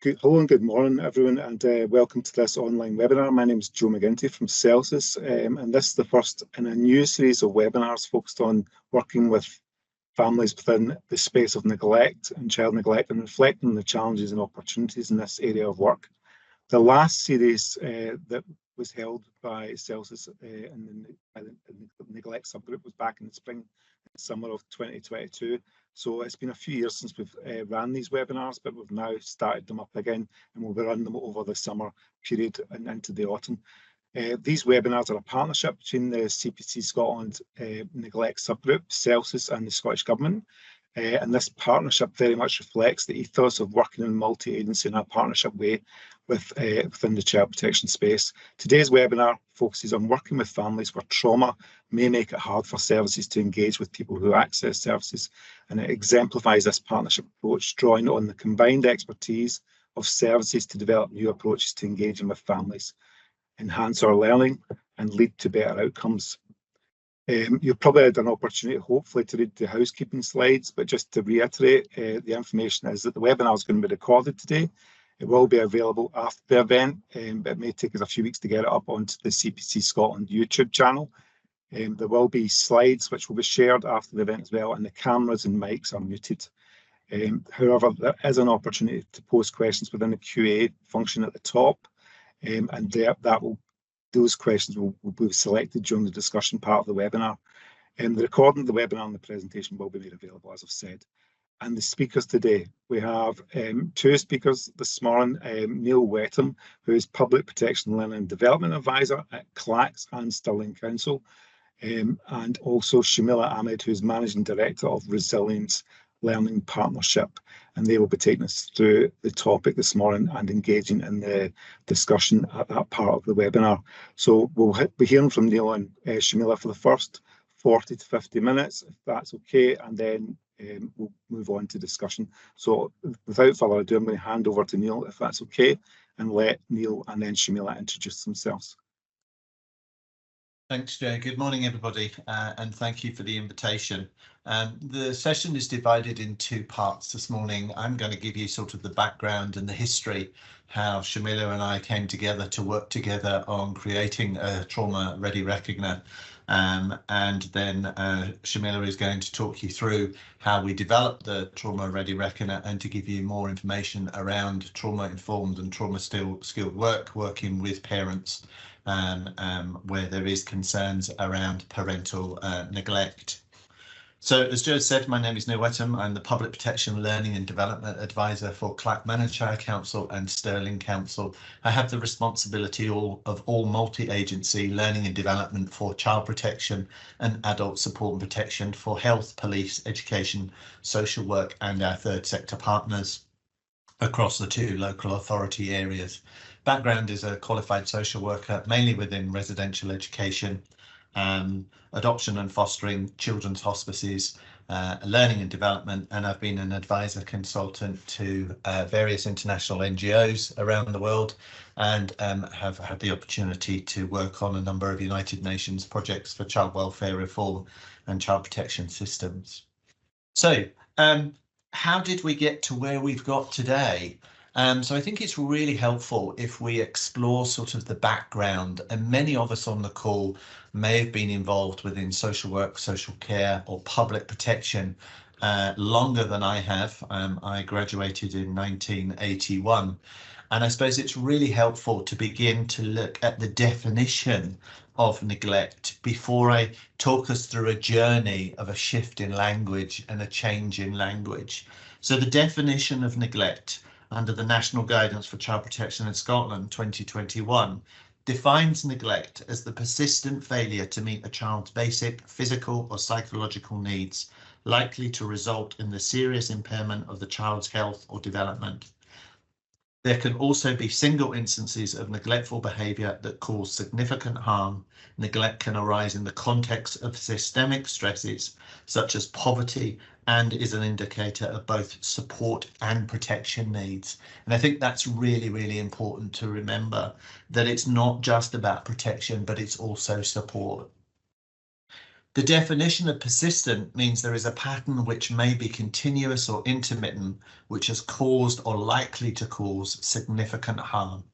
Hello and good morning, everyone, and welcome to this online webinar. My name is Joe McGinty from CELCIS, and this is the first in a new series of webinars focused on working with families within the space of neglect and child neglect and reflecting on the challenges and opportunities in this area of work. The last series that was held by CELCIS in the neglect subgroup was back in the spring and summer of 2022. So it's been a few years since we've ran these webinars, but we've now started them up again, and we'll be running them over the summer period and into the autumn. These webinars are a partnership between the CPCScotland neglect subgroup, CELCIS, and the Scottish Government. And this partnership very much reflects the ethos of working in multi-agency in a partnership way within the child protection space. Today's webinar focuses on working with families where trauma may make it hard for services to engage with people who access services, and it exemplifies this partnership approach, drawing on the combined expertise of services to develop new approaches to engaging with families, enhance our learning, and lead to better outcomes. You've probably had an opportunity, hopefully, to read the housekeeping slides, but just to reiterate, the information is that the webinar is going to be recorded today. It will be available after the event, but it may take us a few weeks to get it up onto the CPCScotland YouTube channel. There will be slides which will be shared after the event as well, and the cameras and mics are muted. However, there is an opportunity to post questions within the QA function at the top, and those questions will be selected during the discussion part of the webinar. The recording of the webinar and the presentation will be made available, as I've said. And the speakers today, we have two speakers this morning, Neil Whettam, who is Public Protection Learning and Development Advisor at Clackmannanshire and Stirling Council, and also Shumela Ahmed, who is Managing Director of Resilience Learning Partnership, and they will be taking us through the topic this morning and engaging in the discussion at that part of the webinar. So we'll be hearing from Neil and Shumela for the first 40 to 50 minutes, if that's okay, and then we'll move on to discussion. So without further ado, I'm going to hand over to Neil, if that's okay, and let Neil and then Shumela introduce themselves. Thanks, Joe. Good morning, everybody, and thank you for the invitation. The session is divided in two parts this morning. I'm going to give you sort of the background and the history, how Shumela and I came together to work together on creating a trauma-ready reckoner. And then Shumela is going to talk you through how we developed the trauma-ready reckoner and to give you more information around trauma-informed and trauma-skilled work, working with parents where there is concerns around parental neglect. So, as Joe said, my name is Neil Whettam. I'm the Public Protection Learning and Development Advisor for Clackmannanshire Council and Stirling Council. I have the responsibility of all multi-agency learning and development for child protection and adult support and protection for health, police, education, social work and our third sector partners across the two local authority areas. Background is a qualified social worker, mainly within residential education, adoption and fostering, children's hospices, learning and development, and I've been an advisor consultant to various international NGOs around the world, and have had the opportunity to work on a number of United Nations projects for child welfare reform and child protection systems. So how did we get to where we've got today? So I think it's really helpful if we explore sort of the background, and many of us on the call may have been involved within social work, social care or public protection longer than I have. I graduated in 1981, and I suppose it's really helpful to begin to look at the definition of neglect before I talk us through a journey of a shift in language and a change in language. So the definition of neglect under the National Guidance for Child Protection in Scotland 2021 defines neglect as the persistent failure to meet a child's basic physical or psychological needs, likely to result in the serious impairment of the child's health or development. There can also be single instances of neglectful behaviour that cause significant harm. Neglect can arise in the context of systemic stresses such as poverty, and is an indicator of both support and protection needs. And I think that's really, really important to remember, that it's not just about protection, but it's also support. The definition of persistent means there is a pattern which may be continuous or intermittent, which has caused or likely to cause significant harm.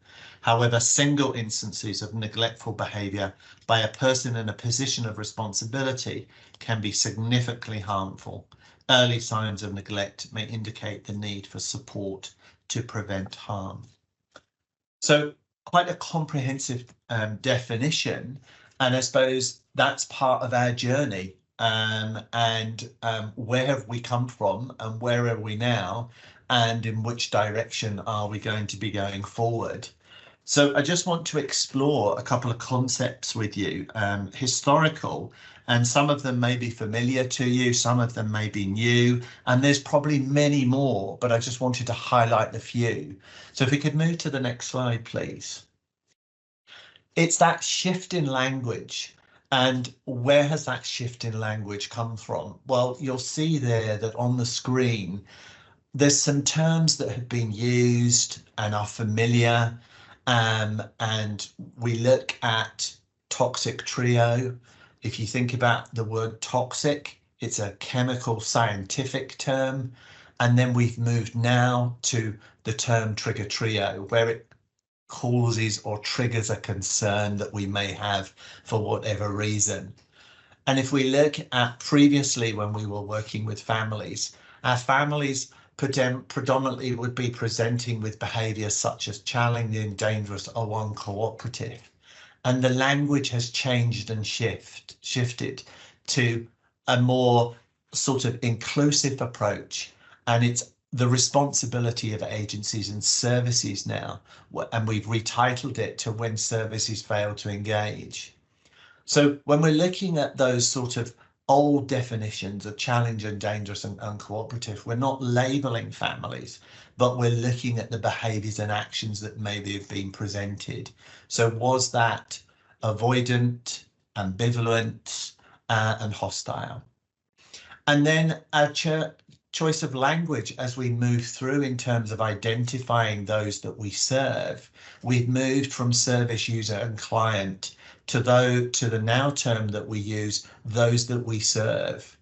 However, single instances of neglectful behaviour by a person in a position of responsibility can be significantly harmful. Early signs of neglect may indicate the need for support to prevent harm. So quite a comprehensive definition, and I suppose that's part of our journey. Where have we come from and where are we now, and in which direction are we going to be going forward? So I just want to explore a couple of concepts with you, historical, and some of them may be familiar to you, some of them may be new, and there's probably many more, but I just wanted to highlight a few. So if we could move to the next slide, please. It's that shift in language. And where has that shift in language come from? Well, you'll see there that on the screen, there's some terms that have been used and are familiar. And we look at toxic trio. If you think about the word toxic, it's a chemical scientific term. And then we've moved now to the term trigger trio, where it causes or triggers a concern that we may have for whatever reason. And if we look at previously when we were working with families, our families predominantly would be presenting with behaviours such as challenging, dangerous or uncooperative. And the language has changed and shifted to a more sort of inclusive approach. And it's the responsibility of agencies and services now, and we've retitled it to when services fail to engage. So when we're looking at those sort of old definitions of challenging, dangerous and uncooperative, we're not labelling families, but we're looking at the behaviours and actions that maybe have been presented. So was that avoidant, ambivalent and hostile? And then our choice of language as we move through in terms of identifying those that we serve. We've moved from service user and client to the now term that we use, those that we serve.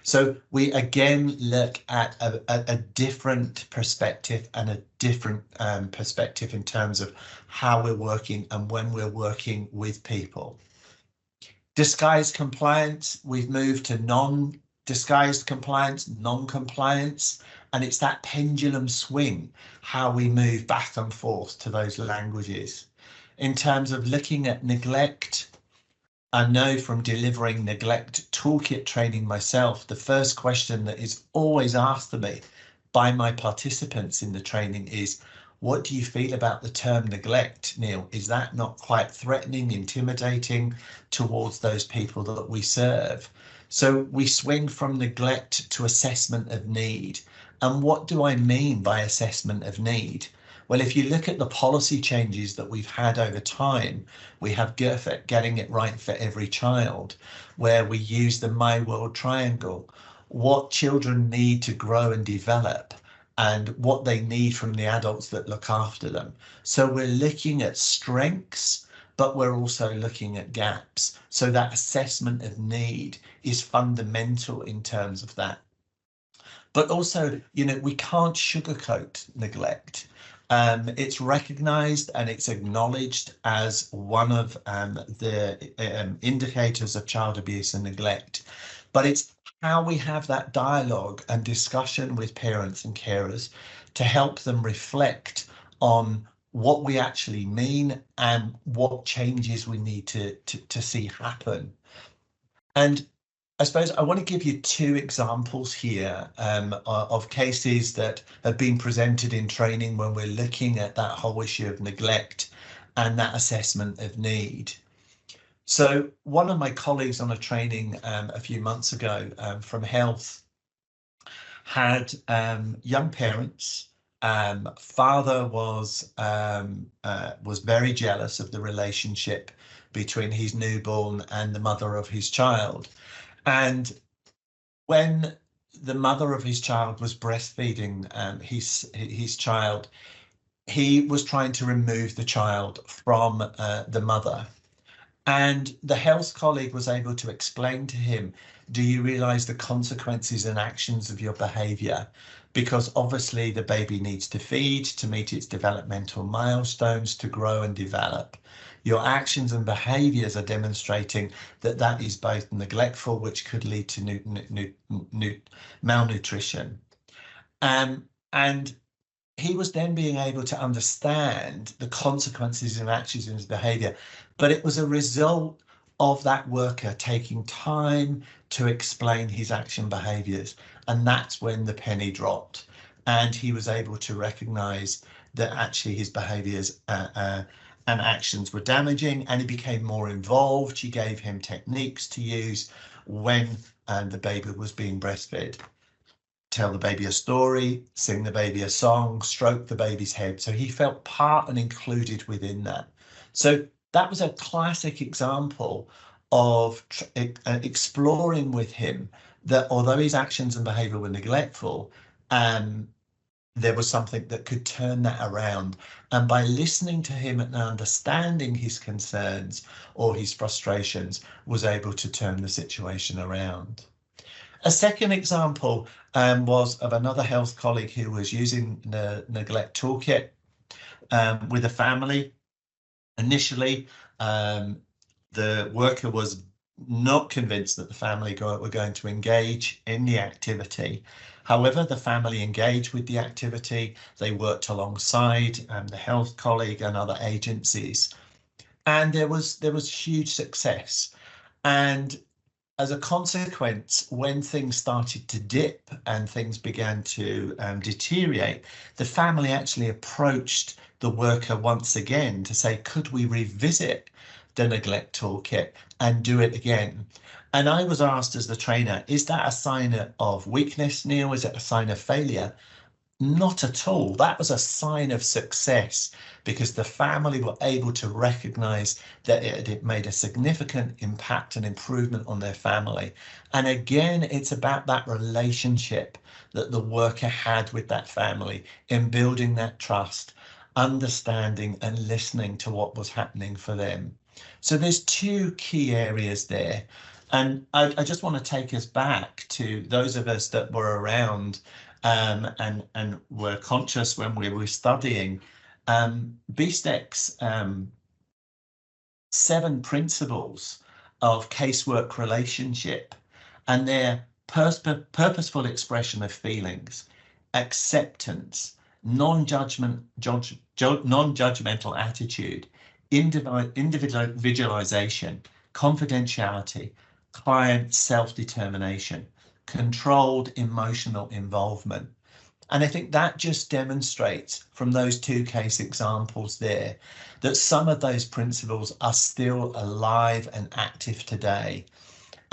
So we again look at a different perspective and a different perspective in terms of how we're working and when we're working with people. Disguised compliance, we've moved to non-disguised compliance, non-compliance, and it's that pendulum swing, how we move back and forth to those languages. In terms of looking at neglect, I know from delivering neglect toolkit training myself, the first question that is always asked of me by my participants in the training is, what do you feel about the term neglect, Neil? Is that not quite threatening, intimidating towards those people that we serve? So we swing from neglect to assessment of need. And what do I mean by assessment of need? Well, if you look at the policy changes that we've had over time, we have getting it right for every child, where we use the My World Triangle, what children need to grow and develop, and what they need from the adults that look after them. So we're looking at strengths, but we're also looking at gaps. So that assessment of need is fundamental in terms of that. But also, you know, we can't sugarcoat neglect. It's recognised and it's acknowledged as one of the indicators of child abuse and neglect. But it's how we have that dialogue and discussion with parents and carers to help them reflect on what we actually mean and what changes we need to see happen. And I suppose I want to give you two examples here of cases that have been presented in training when we're looking at that whole issue of neglect and that assessment of need. So one of my colleagues on a training a few months ago from health had young parents. Father was very jealous of the relationship between his newborn and the mother of his child. And when the mother of his child was breastfeeding his child, he was trying to remove the child from the mother. And the health colleague was able to explain to him, do you realize the consequences and actions of your behavior? Because obviously the baby needs to feed to meet its developmental milestones, to grow and develop. Your actions and behaviors are demonstrating that that is both neglectful, which could lead to malnutrition. And he was then being able to understand the consequences of actions in his behavior, but it was a result of that worker taking time to explain his action behaviors. And that's when the penny dropped. And he was able to recognize that actually his behaviors and actions were damaging, and he became more involved. She gave him techniques to use when the baby was being breastfed. Tell the baby a story, sing the baby a song, stroke the baby's head. So he felt part and included within that. So that was a classic example of exploring with him that although his actions and behavior were neglectful, there was something that could turn that around. And by listening to him and understanding his concerns or his frustrations, was able to turn the situation around. A second example was of another health colleague who was using the neglect toolkit with a family. Initially, the worker was not convinced that the family were going to engage in the activity. However, the family engaged with the activity. They worked alongside the health colleague and other agencies, and there was huge success. And as a consequence, when things started to dip and things began to deteriorate, the family actually approached the worker once again to say, could we revisit the neglect toolkit and do it again? And I was asked as the trainer, is that a sign of weakness, Neil? Is it a sign of failure? Not at all. That was a sign of success, because the family were able to recognize that it had made a significant impact and improvement on their family. And again, it's about that relationship that the worker had with that family in building that trust, understanding and listening to what was happening for them. So there's two key areas there. And I just want to take us back to those of us that were around and were conscious when we were studying BSTEC's 7 principles of casework relationship, and their purposeful expression of feelings, acceptance, non-judgmental attitude, individualization, confidentiality, client self-determination, controlled emotional involvement. And I think that just demonstrates from those 2 case examples there that some of those principles are still alive and active today.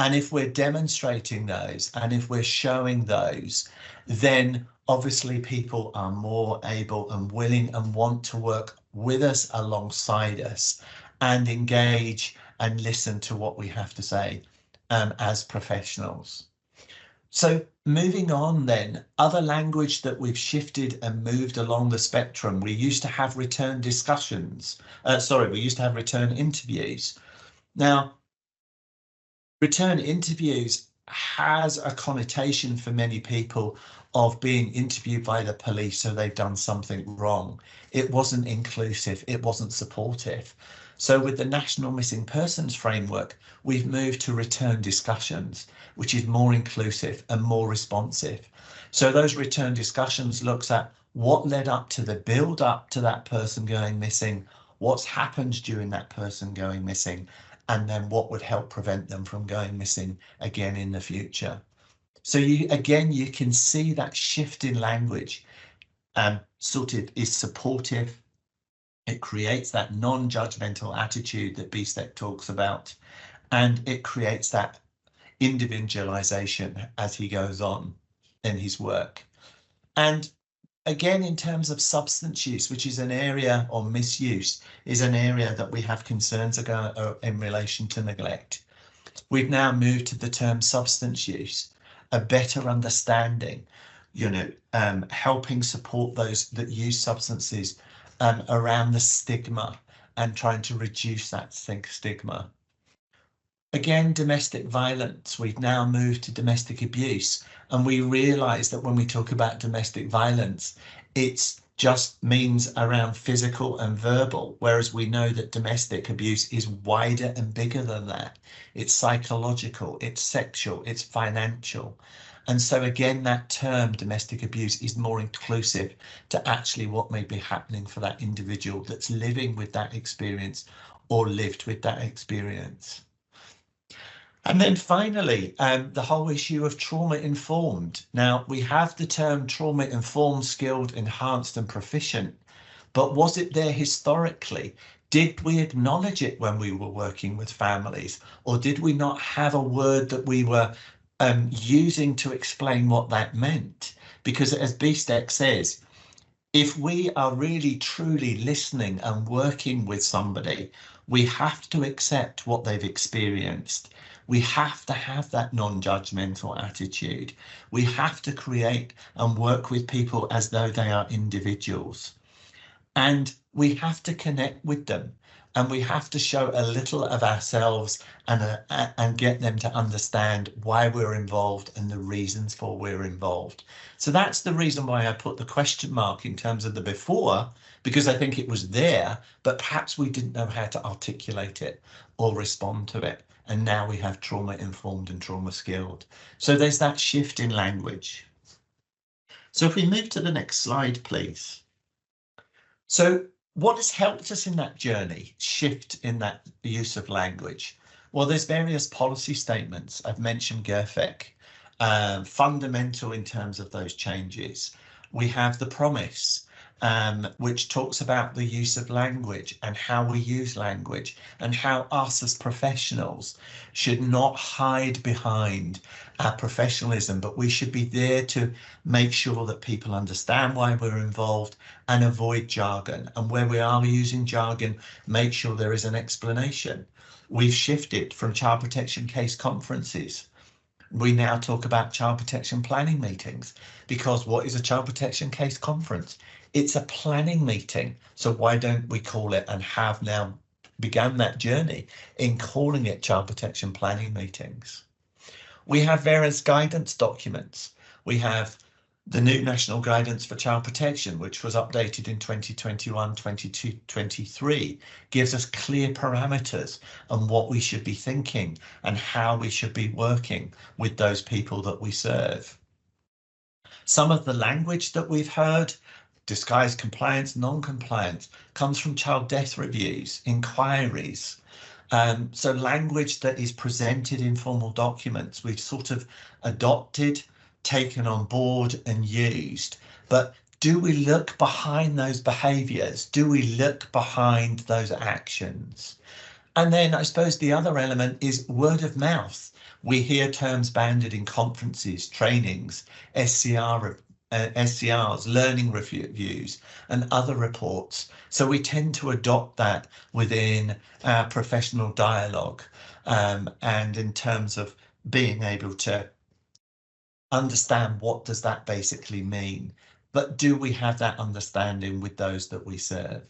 And if we're demonstrating those and if we're showing those, then obviously people are more able and willing and want to work with us, alongside us, and engage and listen to what we have to say as professionals. So moving on then, other language that we've shifted and moved along the spectrum, we used to have return discussions. We used to have return interviews. Now, return interviews has a connotation for many people of being interviewed by the police, so they've done something wrong. It wasn't inclusive, it wasn't supportive. So with the National Missing Persons Framework, we've moved to return discussions, which is more inclusive and more responsive. So those return discussions looks at what led up to the build up to that person going missing, what's happened during that person going missing, and then what would help prevent them from going missing again in the future. So you can see that shift in language sort of is supportive. It creates that non-judgmental attitude that BSTEC talks about, and it creates that individualization as he goes on in his work. And again, in terms of substance use, which is an area, or misuse, is an area that we have concerns in relation to neglect. We've now moved to the term substance use, a better understanding, helping support those that use substances around the stigma and trying to reduce that stigma. Again, domestic violence, we've now moved to domestic abuse, and we realise that when we talk about domestic violence, it's just means around physical and verbal, whereas we know that domestic abuse is wider and bigger than that. It's psychological, it's sexual, it's financial. And so again, that term domestic abuse is more inclusive to actually what may be happening for that individual that's living with that experience or lived with that experience. And then finally, the whole issue of trauma-informed. Now, we have the term trauma-informed, skilled, enhanced and proficient, but was it there historically? Did we acknowledge it when we were working with families, or did we not have a word that we were using to explain what that meant? Because as BSTEC says, if we are really truly listening and working with somebody, we have to accept what they've experienced. We have to have that non-judgmental attitude. We have to create and work with people as though they are individuals. And we have to connect with them. And we have to show a little of ourselves and get them to understand why we're involved and the reasons for we're involved. So that's the reason why I put the question mark in terms of the before, because I think it was there, but perhaps we didn't know how to articulate it or respond to it. And now we have trauma-informed and trauma-skilled. So there's that shift in language. So if we move to the next slide, please. So what has helped us in that journey, shift in that use of language? Well, there's various policy statements. I've mentioned GERFEC, fundamental in terms of those changes. We have the promise, which talks about the use of language and how we use language and how us as professionals should not hide behind our professionalism, but we should be there to make sure that people understand why we're involved and avoid jargon. And where we are using jargon, make sure there is an explanation. We've shifted from child protection case conferences. We now talk about child protection planning meetings, because what is a child protection case conference? It's a planning meeting. So why don't we call it, and have now begun that journey in calling it child protection planning meetings? We have various guidance documents. We have the new National Guidance for Child Protection, which was updated in 2021, 22, 23, gives us clear parameters on what we should be thinking and how we should be working with those people that we serve. Some of the language that we've heard, disguised compliance, non-compliance, comes from child death reviews, inquiries. So language that is presented in formal documents, we've sort of adopted, taken on board and used. But do we look behind those behaviours? Do we look behind those actions? And then I suppose the other element is word of mouth. We hear terms banded in conferences, trainings, SCRs, learning reviews and other reports. So we tend to adopt that within our professional dialogue, and in terms of being able to understand what does that basically mean. But do we have that understanding with those that we serve?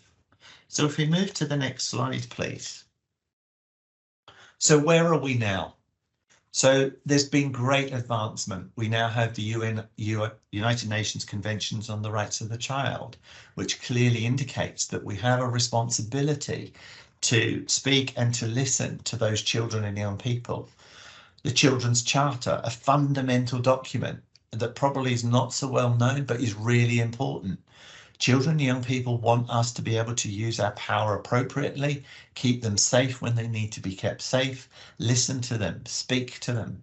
So if we move to the next slide, please. So where are we now? So there's been great advancement. We now have the United Nations Conventions on the Rights of the Child, which clearly indicates that we have a responsibility to speak and to listen to those children and young people. The Children's Charter, a fundamental document that probably is not so well known, but is really important. Children and young people want us to be able to use our power appropriately, keep them safe when they need to be kept safe, listen to them, speak to them.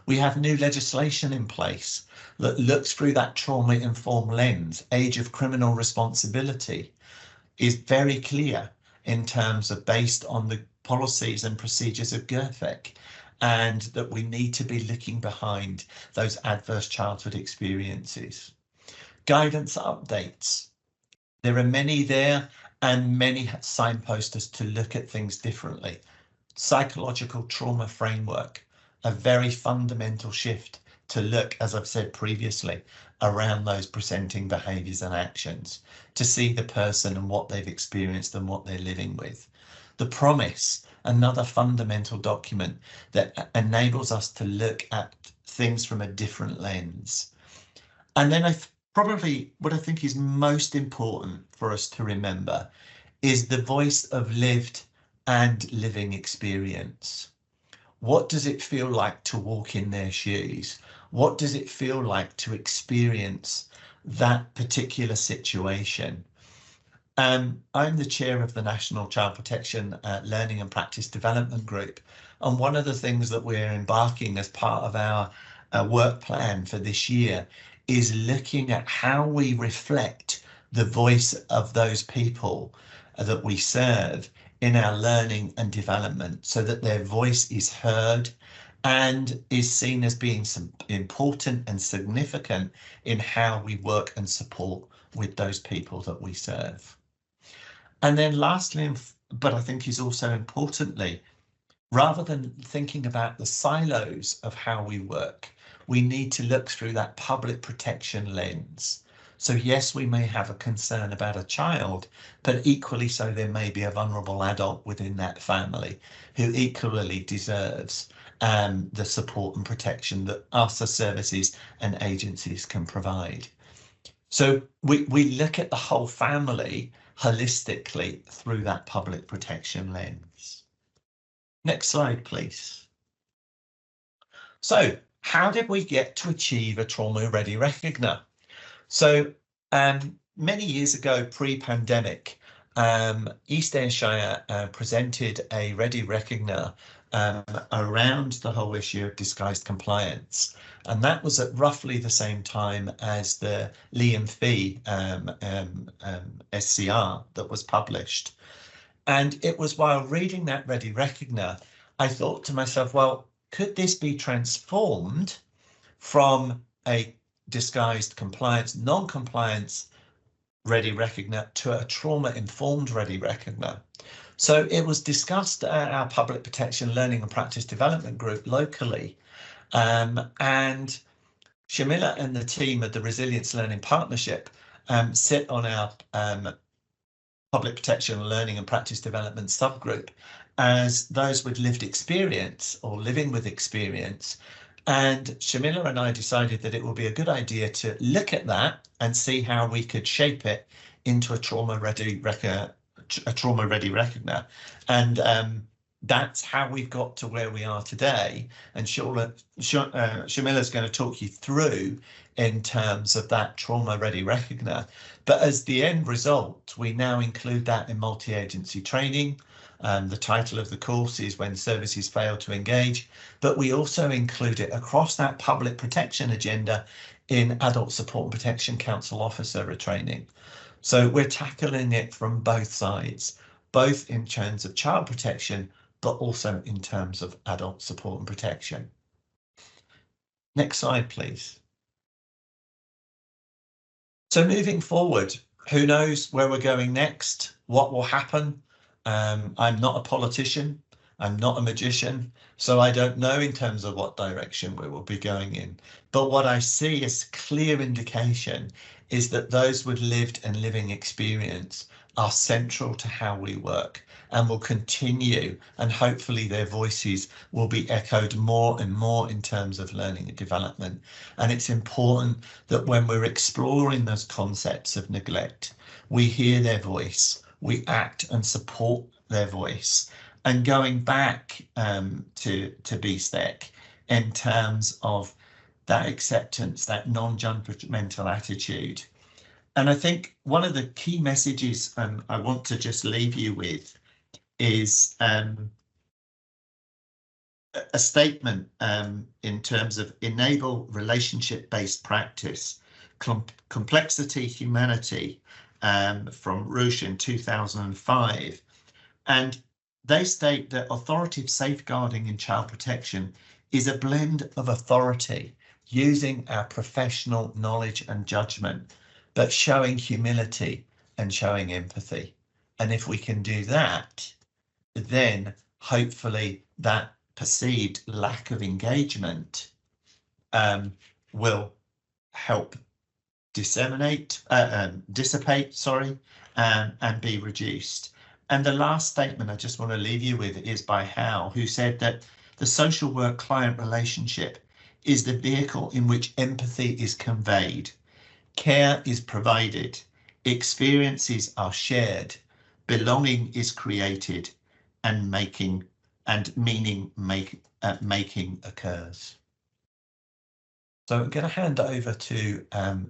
We have new legislation in place that looks through that trauma-informed lens. Age of criminal responsibility is very clear in terms of based on the policies and procedures of GERFEC, and that we need to be looking behind those adverse childhood experiences. Guidance updates. There are many there, and many signpost us to look at things differently. Psychological trauma framework, a very fundamental shift to look, as I've said previously, around those presenting behaviours and actions, to see the person and what they've experienced and what they're living with. The promise, another fundamental document that enables us to look at things from a different lens. And then probably what I think is most important for us to remember is the voice of lived and living experience. What does it feel like to walk in their shoes? What does it feel like to experience that particular situation? I'm the chair of the National Child Protection Learning and Practice Development Group. And one of the things that we're embarking as part of our work plan for this year is looking at how we reflect the voice of those people that we serve in our learning and development, so that their voice is heard and is seen as being important and significant in how we work and support with those people that we serve. And then lastly, but I think is also importantly, rather than thinking about the silos of how we work, we need to look through that public protection lens. So yes, we may have a concern about a child, but equally so there may be a vulnerable adult within that family who equally deserves the support and protection that us as services and agencies can provide. So we look at the whole family holistically through that public protection lens. Next slide, please. So how did we get to achieve a trauma-ready recognizer? So many years ago, pre-pandemic, East Ayrshire presented a ready recognizer around the whole issue of disguised compliance. And that was at roughly the same time as the Liam Fee SCR that was published. And it was while reading that ready recognizer, I thought to myself, well, could this be transformed from a disguised compliance, non-compliance ready recognizer to a trauma-informed ready recognizer? So it was discussed at our Public Protection Learning and Practice Development Group locally, and Shumela and the team at the Resilience Learning Partnership sit on our Public Protection Learning and Practice Development subgroup as those with lived experience or living with experience. And Shumela and I decided that it would be a good idea to look at that and see how we could shape it into a trauma-ready recognizer. And that's how we've got to where we are today. And Shumela's going to talk you through in terms of that trauma-ready recognizer. But as the end result, we now include that in multi-agency training. The title of the course is When Services Fail to Engage, but we also include it across that public protection agenda in Adult Support and Protection Council officer training. So we're tackling it from both sides, both in terms of child protection, but also in terms of adult support and protection. Next slide, please. So moving forward, who knows where we're going next, what will happen? I'm not a politician, I'm not a magician, so I don't know in terms of what direction we will be going in. But what I see as clear indication is that those with lived and living experience are central to how we work and will continue, and hopefully their voices will be echoed more and more in terms of learning and development. And it's important that when we're exploring those concepts of neglect, we hear their voice, we act and support their voice. And going back to BSTEC in terms of that acceptance, that non-judgmental attitude. And I think one of the key messages I want to just leave you with is a statement in terms of enable relationship-based practice, complexity, humanity, from Roosh in 2005. And they state that authoritative safeguarding in child protection is a blend of authority using our professional knowledge and judgment, but showing humility and showing empathy. And if we can do that, then hopefully that perceived lack of engagement will help dissipate, and be reduced. And the last statement I just want to leave you with is by Howe, who said that the social work client relationship is the vehicle in which empathy is conveyed, care is provided, experiences are shared, belonging is created, and meaning making occurs. So I'm going to hand over to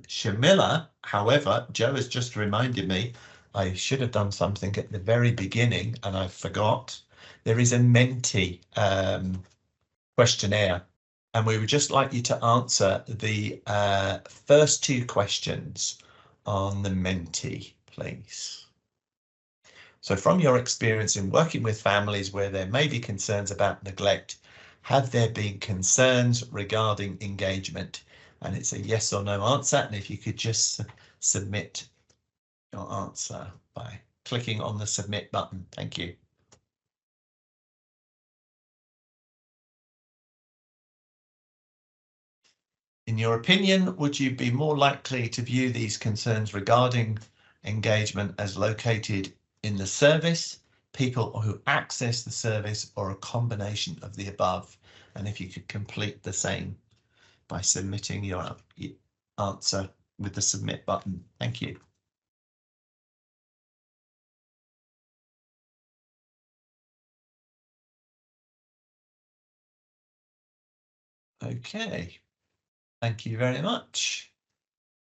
Shumela. However, Joe has just reminded me I should have done something at the very beginning and I forgot. There is a Menti questionnaire, and we would just like you to answer the first two questions on the Menti, please. So from your experience in working with families where there may be concerns about neglect, have there been concerns regarding engagement? And it's a yes or no answer. And if you could just submit your answer by clicking on the submit button. Thank you. In your opinion, would you be more likely to view these concerns regarding engagement as located in the service, people who access the service, or a combination of the above? And if you could complete the same by submitting your answer with the submit button. Thank you. Okay, thank you very much.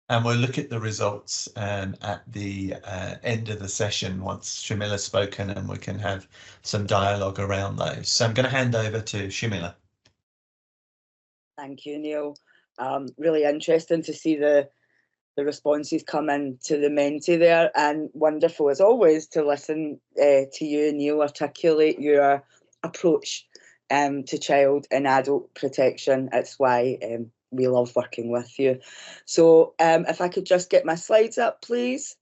And we'll look at the results at the end of the session once Shumela's spoken, and we can have some dialogue around those. So I'm going to hand over to Shumela. Thank you, Neil. Really interesting to see the responses come in to the Menti there, and wonderful as always to listen to you, Neil, articulate your approach to child and adult protection. It's why we love working with you. So if I could just get my slides up, please.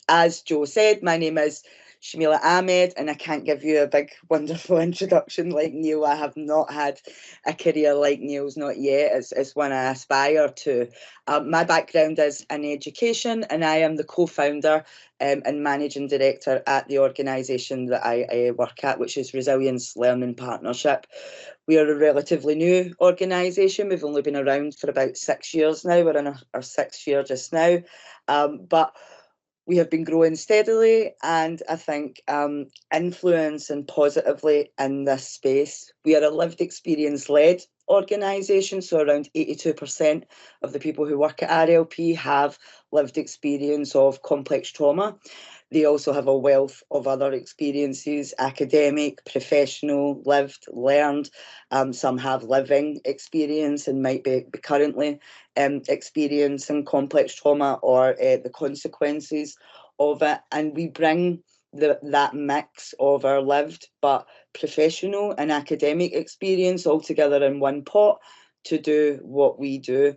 As Joe said, my name is Shumela Ahmed, and I can't give you a big, wonderful introduction like Neil. I have not had a career like Neil's, not yet. It's one I aspire to. My background is in education, and I am the co-founder and managing director at the organisation that I work at, which is Resilience Learning Partnership. We are a relatively new organisation. We've only been around for about 6 years now. We're in our 6th year just now. But we have been growing steadily, and I think influencing positively in this space. We are a lived experience-led organisation, so around 82% of the people who work at RLP have lived experience of complex trauma. They also have a wealth of other experiences, academic, professional, lived, learned. Some have living experience and might be currently experiencing complex trauma or the consequences of it. And we bring that mix of our lived but professional and academic experience all together in one pot to do what we do.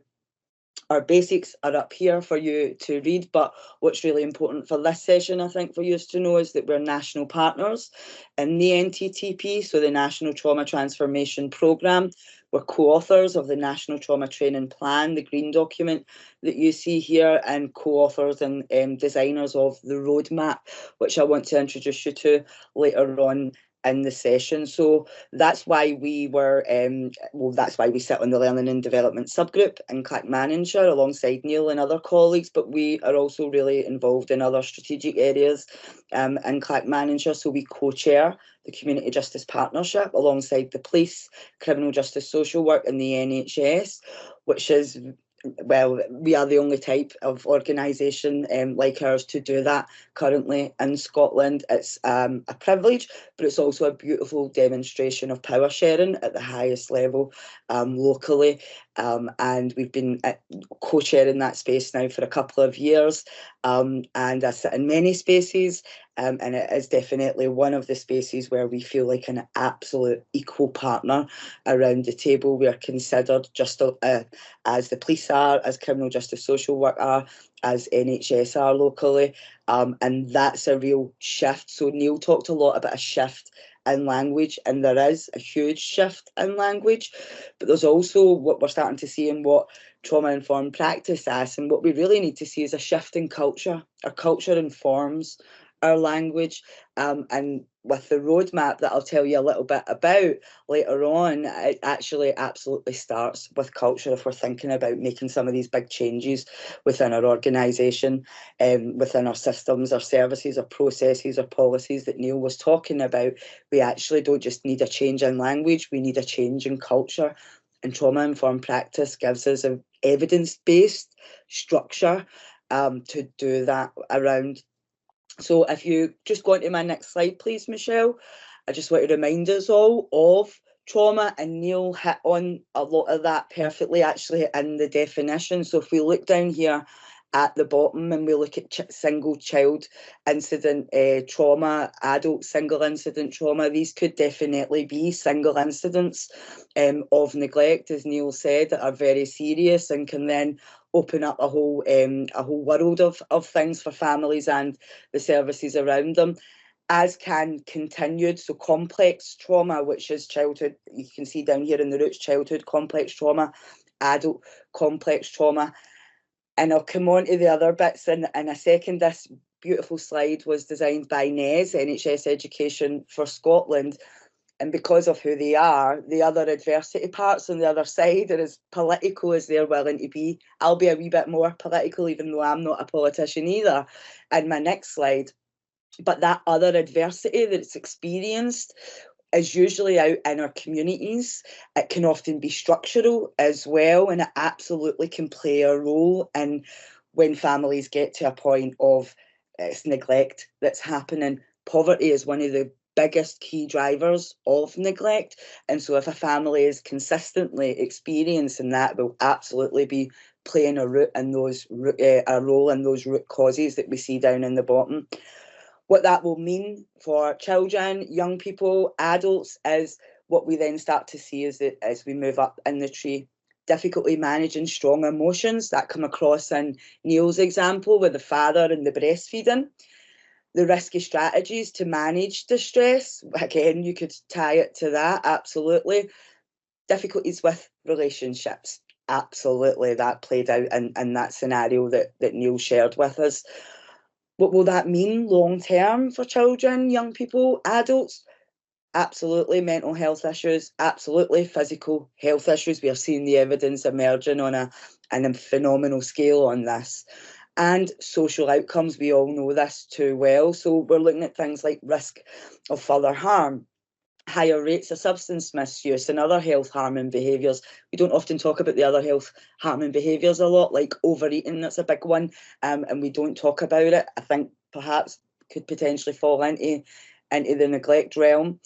Our basics are up here for you to read, but what's really important for this session, I think, for you to know is that we're national partners in the NTTP, so the National Trauma Transformation Programme. We're co-authors of the National Trauma Training Plan, the green document that you see here, and co-authors and designers of the roadmap, which I want to introduce you to later on in the session. So that's why we were, that's why we sit on the Learning and Development subgroup in Clackmannanshire alongside Neil and other colleagues, but we are also really involved in other strategic areas in Clackmannanshire. So we co-chair the Community Justice Partnership alongside the police, criminal justice social work and the NHS, which is, well, we are the only type of organisation like ours to do that currently in Scotland. It's a privilege, but it's also a beautiful demonstration of power sharing at the highest level locally. And we've been co-chairing that space now for a couple of years. And I sit in many spaces, and it is definitely one of the spaces where we feel like an absolute equal partner around the table. We are considered just as the police are, as criminal justice social work are, as NHS are locally, and that's a real shift. So Neil talked a lot about a shift in language, and there is a huge shift in language, but there's also what we're starting to see in what trauma-informed practice is, and what we really need to see is a shift in culture. Our culture informs our language, and with the roadmap that I'll tell you a little bit about later on, it actually absolutely starts with culture if we're thinking about making some of these big changes within our organisation, within our systems, our services, our processes, our policies that Neil was talking about. We actually don't just need a change in language, we need a change in culture. And trauma-informed practice gives us an evidence-based structure to do that around. So if you just go on to my next slide, please, Michelle. I just want to remind us all of trauma, and Neil hit on a lot of that perfectly actually in the definition. So if we look down here at the bottom and we look at single child incident trauma, adult single incident trauma, these could definitely be single incidents of neglect, as Neil said, that are very serious and can then open up a whole world of things for families and the services around them, as can continued, so complex trauma, which is childhood. You can see down here in the roots, childhood complex trauma, adult complex trauma. And I'll come on to the other bits in a second. This beautiful slide was designed by NES, NHS Education for Scotland. And because of who they are, the other adversity parts on the other side are as political as they're willing to be. I'll be a wee bit more political, even though I'm not a politician either, in my next slide. But that other adversity that's experienced is usually out in our communities. It can often be structural as well, and it absolutely can play a role in when families get to a point of it's neglect that's happening. Poverty is one of the biggest key drivers of neglect, and so if a family is consistently experiencing that, will absolutely be playing a role in those root causes that we see down in the bottom. What that will mean for children, young people, adults is what we then start to see as we move up in the tree. Difficulty managing strong emotions that come across in Neil's example with the father and the breastfeeding. The risky strategies to manage distress, again, you could tie it to that, absolutely. Difficulties with relationships, absolutely, that played out in that scenario that Neil shared with us. What will that mean long term for children, young people, adults? Absolutely, mental health issues, absolutely, physical health issues. We are seeing the evidence emerging on a phenomenal scale on this. And social outcomes, we all know this too well. So we're looking at things like risk of further harm, higher rates of substance misuse and other health harming behaviours. We don't often talk about the other health harming behaviours a lot, like overeating, that's a big one, and we don't talk about it. I think perhaps could potentially fall into the neglect realm.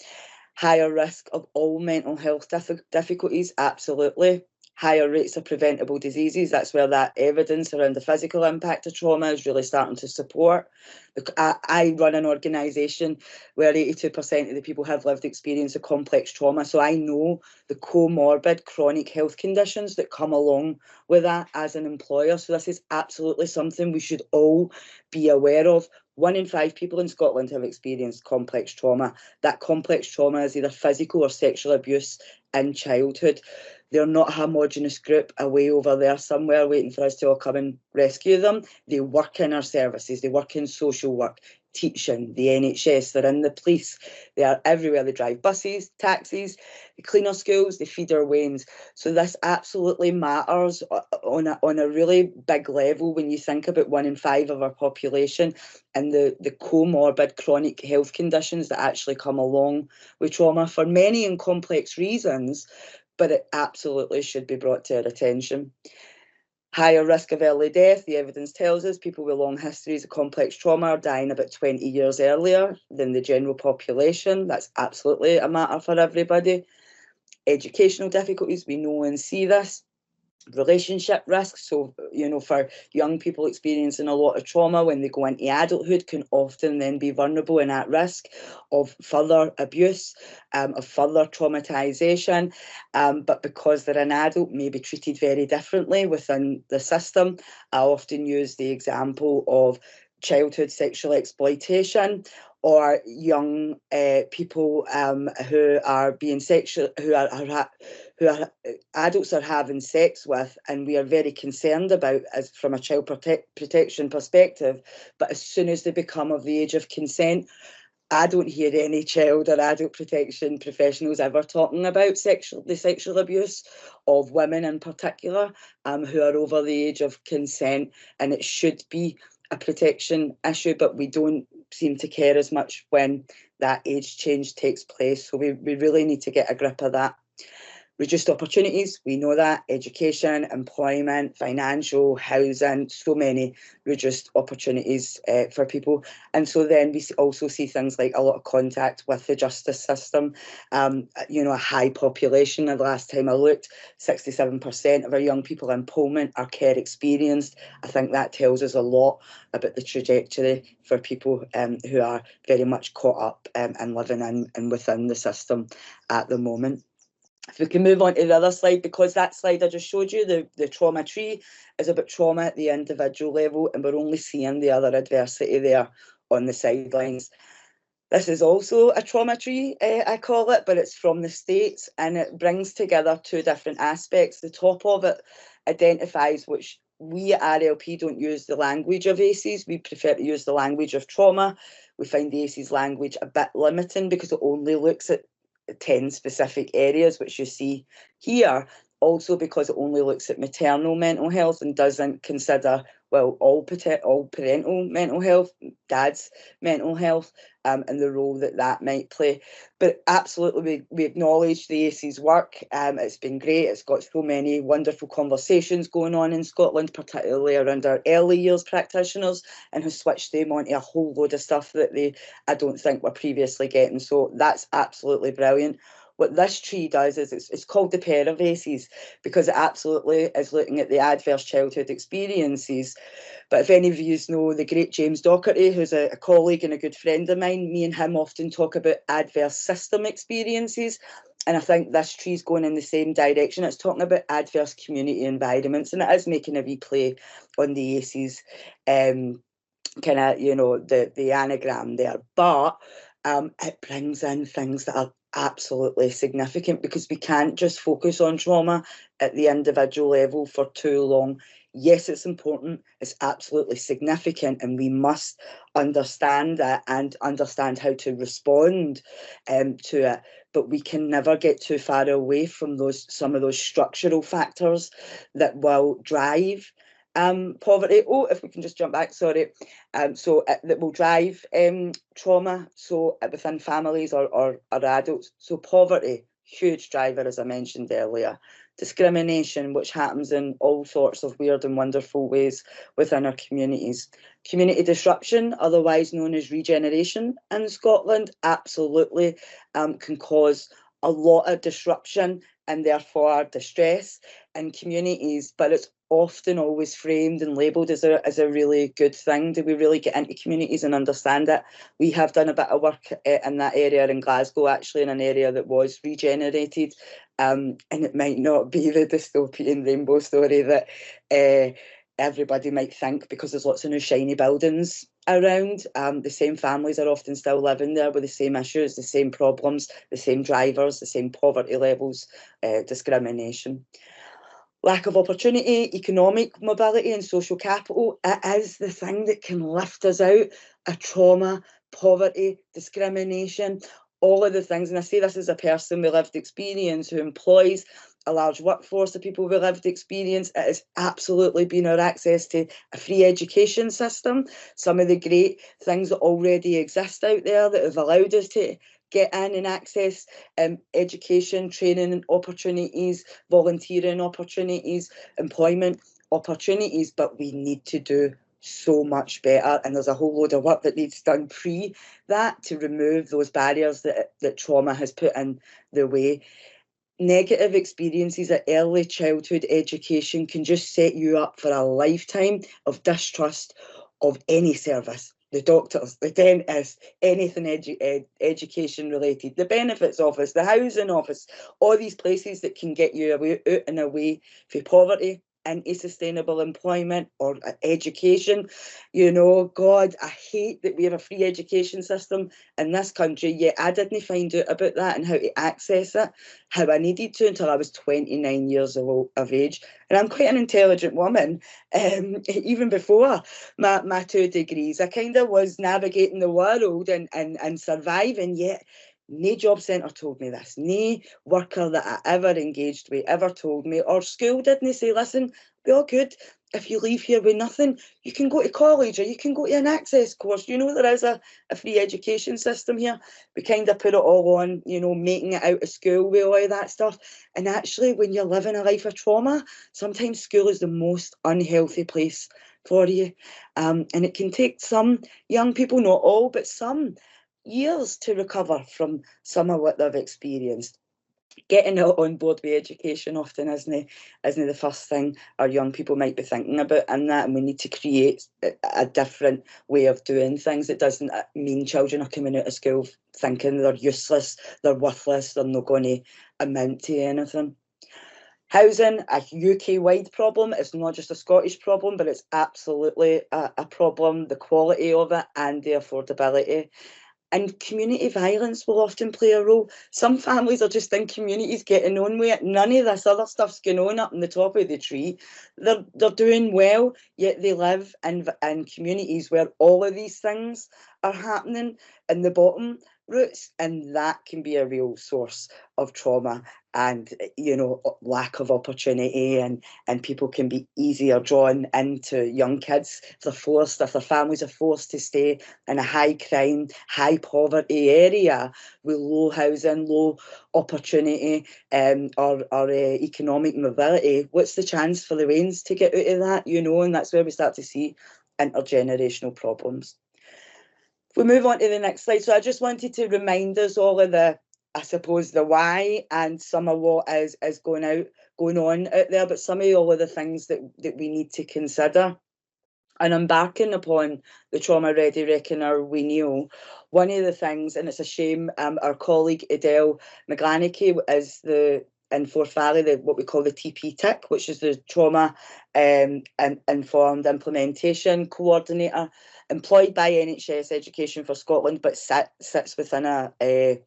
Higher risk of all mental health difficulties, absolutely. Higher rates of preventable diseases, that's where that evidence around the physical impact of trauma is really starting to support. I run an organisation where 82% of the people have lived experience of complex trauma, so I know the comorbid chronic health conditions that come along with that as an employer. So this is absolutely something we should all be aware of. 1 in 5 people in Scotland have experienced complex trauma. That complex trauma is either physical or sexual abuse in childhood. They're not a homogenous group away over there somewhere waiting for us to all come and rescue them. They work in our services, they work in social work, teaching, the NHS, they're in the police, they are everywhere. They drive buses, taxis, they clean our schools, they feed our wains. So this absolutely matters on a really big level when you think about 1 in 5 of our population and the comorbid chronic health conditions that actually come along with trauma for many and complex reasons, but it absolutely should be brought to our attention. Higher risk of early death, the evidence tells us people with long histories of complex trauma are dying about 20 years earlier than the general population. That's absolutely a matter for everybody. Educational difficulties, we know and see this. Relationship risks, so for young people experiencing a lot of trauma when they go into adulthood, can often then be vulnerable and at risk of further abuse, of further traumatisation, but because they're an adult, may be treated very differently within the system. I often use the example of childhood sexual exploitation, or young people who are being who are adults are having sex with, and we are very concerned about as from a child protection perspective. But as soon as they become of the age of consent, I don't hear any child or adult protection professionals ever talking about the sexual abuse of women in particular, who are over the age of consent, and it should be a protection issue, but we don't seem to care as much when that age change takes place. So we really need to get a grip of that. Reduced opportunities, we know that, education, employment, financial, housing, so many reduced opportunities for people. And so then we also see things like a lot of contact with the justice system, you know, a high population. The last time I looked, 67% of our young people in Pullman are care experienced. I think that tells us a lot about the trajectory for people who are very much caught up and living in and within the system at the moment. If we can move on to the other slide, because that slide I just showed you, the trauma tree, is about trauma at the individual level, and we're only seeing the other adversity there on the sidelines. This is also a trauma tree, I call it, but it's from the States, and it brings together two different aspects. The top of it identifies, which we at RLP don't use the language of ACEs, we prefer to use the language of trauma. We find the ACEs language a bit limiting because it only looks at 10 specific areas, which you see here, also because it only looks at maternal mental health and doesn't consider, well, all parental mental health, dad's mental health, and the role that might play. But absolutely, we acknowledge the ACE's work. It's been great. It's got so many wonderful conversations going on in Scotland, particularly around our early years practitioners, and has switched them onto a whole load of stuff that I don't think were previously getting. So that's absolutely brilliant. What this tree does is it's called the pair of ACEs because it absolutely is looking at the adverse childhood experiences. But if any of you know the great James Docherty, who's a colleague and a good friend of mine, me and him often talk about adverse system experiences. And I think this tree's going in the same direction. It's talking about adverse community environments, and it is making a replay on the ACEs kind of, you know, the anagram there. But it brings in things that are absolutely significant, because we can't just focus on trauma at the individual level for too long. Yes, it's important, it's absolutely significant, and we must understand that and understand how to respond to it. But we can never get too far away from some of those structural factors that will drive poverty. Oh, if we can just jump back, sorry. So that will drive trauma, so within families or adults. So poverty, huge driver, as I mentioned earlier. Discrimination, which happens in all sorts of weird and wonderful ways within our communities. Community disruption, otherwise known as regeneration in Scotland, absolutely can cause a lot of disruption and therefore distress in communities, but it's often always framed and labelled as a really good thing. Do we really get into communities and understand it? We have done a bit of work in that area in Glasgow, actually, in an area that was regenerated, and it might not be the dystopian rainbow story that everybody might think, because there's lots of new shiny buildings around. The same families are often still living there with the same issues, the same problems, the same drivers, the same poverty levels, discrimination. Lack of opportunity, economic mobility and social capital, it is the thing that can lift us out of trauma, poverty, discrimination, all of the things. And I say this as a person with lived experience who employs a large workforce of people with lived experience. It has absolutely been our access to a free education system, some of the great things that already exist out there that have allowed us to get in and access education, training opportunities, volunteering opportunities, employment opportunities, but we need to do so much better, and there's a whole load of work that needs done pre that to remove those barriers that trauma has put in the way. Negative experiences at early childhood education can just set you up for a lifetime of distrust of any service. The doctors, the dentists, anything education related, the benefits office, the housing office, all these places that can get you out and away from poverty, into sustainable employment or education. You know, God, I hate that we have a free education system in this country, yet I didn't find out about that and how to access it, how I needed to, until I was 29 years of age. And I'm quite an intelligent woman. Even before my 2 degrees, I kind of was navigating the world and surviving, yet no job centre told me this. No worker that I ever engaged with ever told me, or school didn't say, listen, be all good. If you leave here with nothing, you can go to college or you can go to an access course. You know, there is a free education system here. We kind of put it all on, you know, making it out of school with all of that stuff. And actually, when you're living a life of trauma, sometimes school is the most unhealthy place for you. And it can take some young people, not all, but some, years to recover from some of what they've experienced. Getting on board with education often isn't the first thing our young people might be thinking about, and we need to create a different way of doing things. It doesn't mean children are coming out of school thinking they're useless, they're worthless, they're not going to amount to anything. Housing, a UK-wide problem. It's not just a Scottish problem, but it's absolutely a problem, the quality of it and the affordability. And community violence will often play a role. Some families are just in communities getting on with it. None of this other stuff's going on up in the top of the tree. They're doing well, yet they live in communities where all of these things are happening in the bottom roots, and that can be a real source of trauma and, you know, lack of opportunity, and people can be easier drawn into young kids if their families are forced to stay in a high crime, high poverty area with low housing, low opportunity, or economic mobility. What's the chance for the Waynes to get out of that, you know? And that's where we start to see intergenerational problems. If we move on to the next slide, so I just wanted to remind us all of the why and some of what is going on out there, but some of all of the things that we need to consider. And embarking upon the Trauma Ready Reckoner with Neil, one of the things, and it's a shame, our colleague Adele McGlanicky is in Forth Valley, what we call the TP-TIC, which is the Trauma Informed Implementation Coordinator, employed by NHS Education for Scotland, but sits within a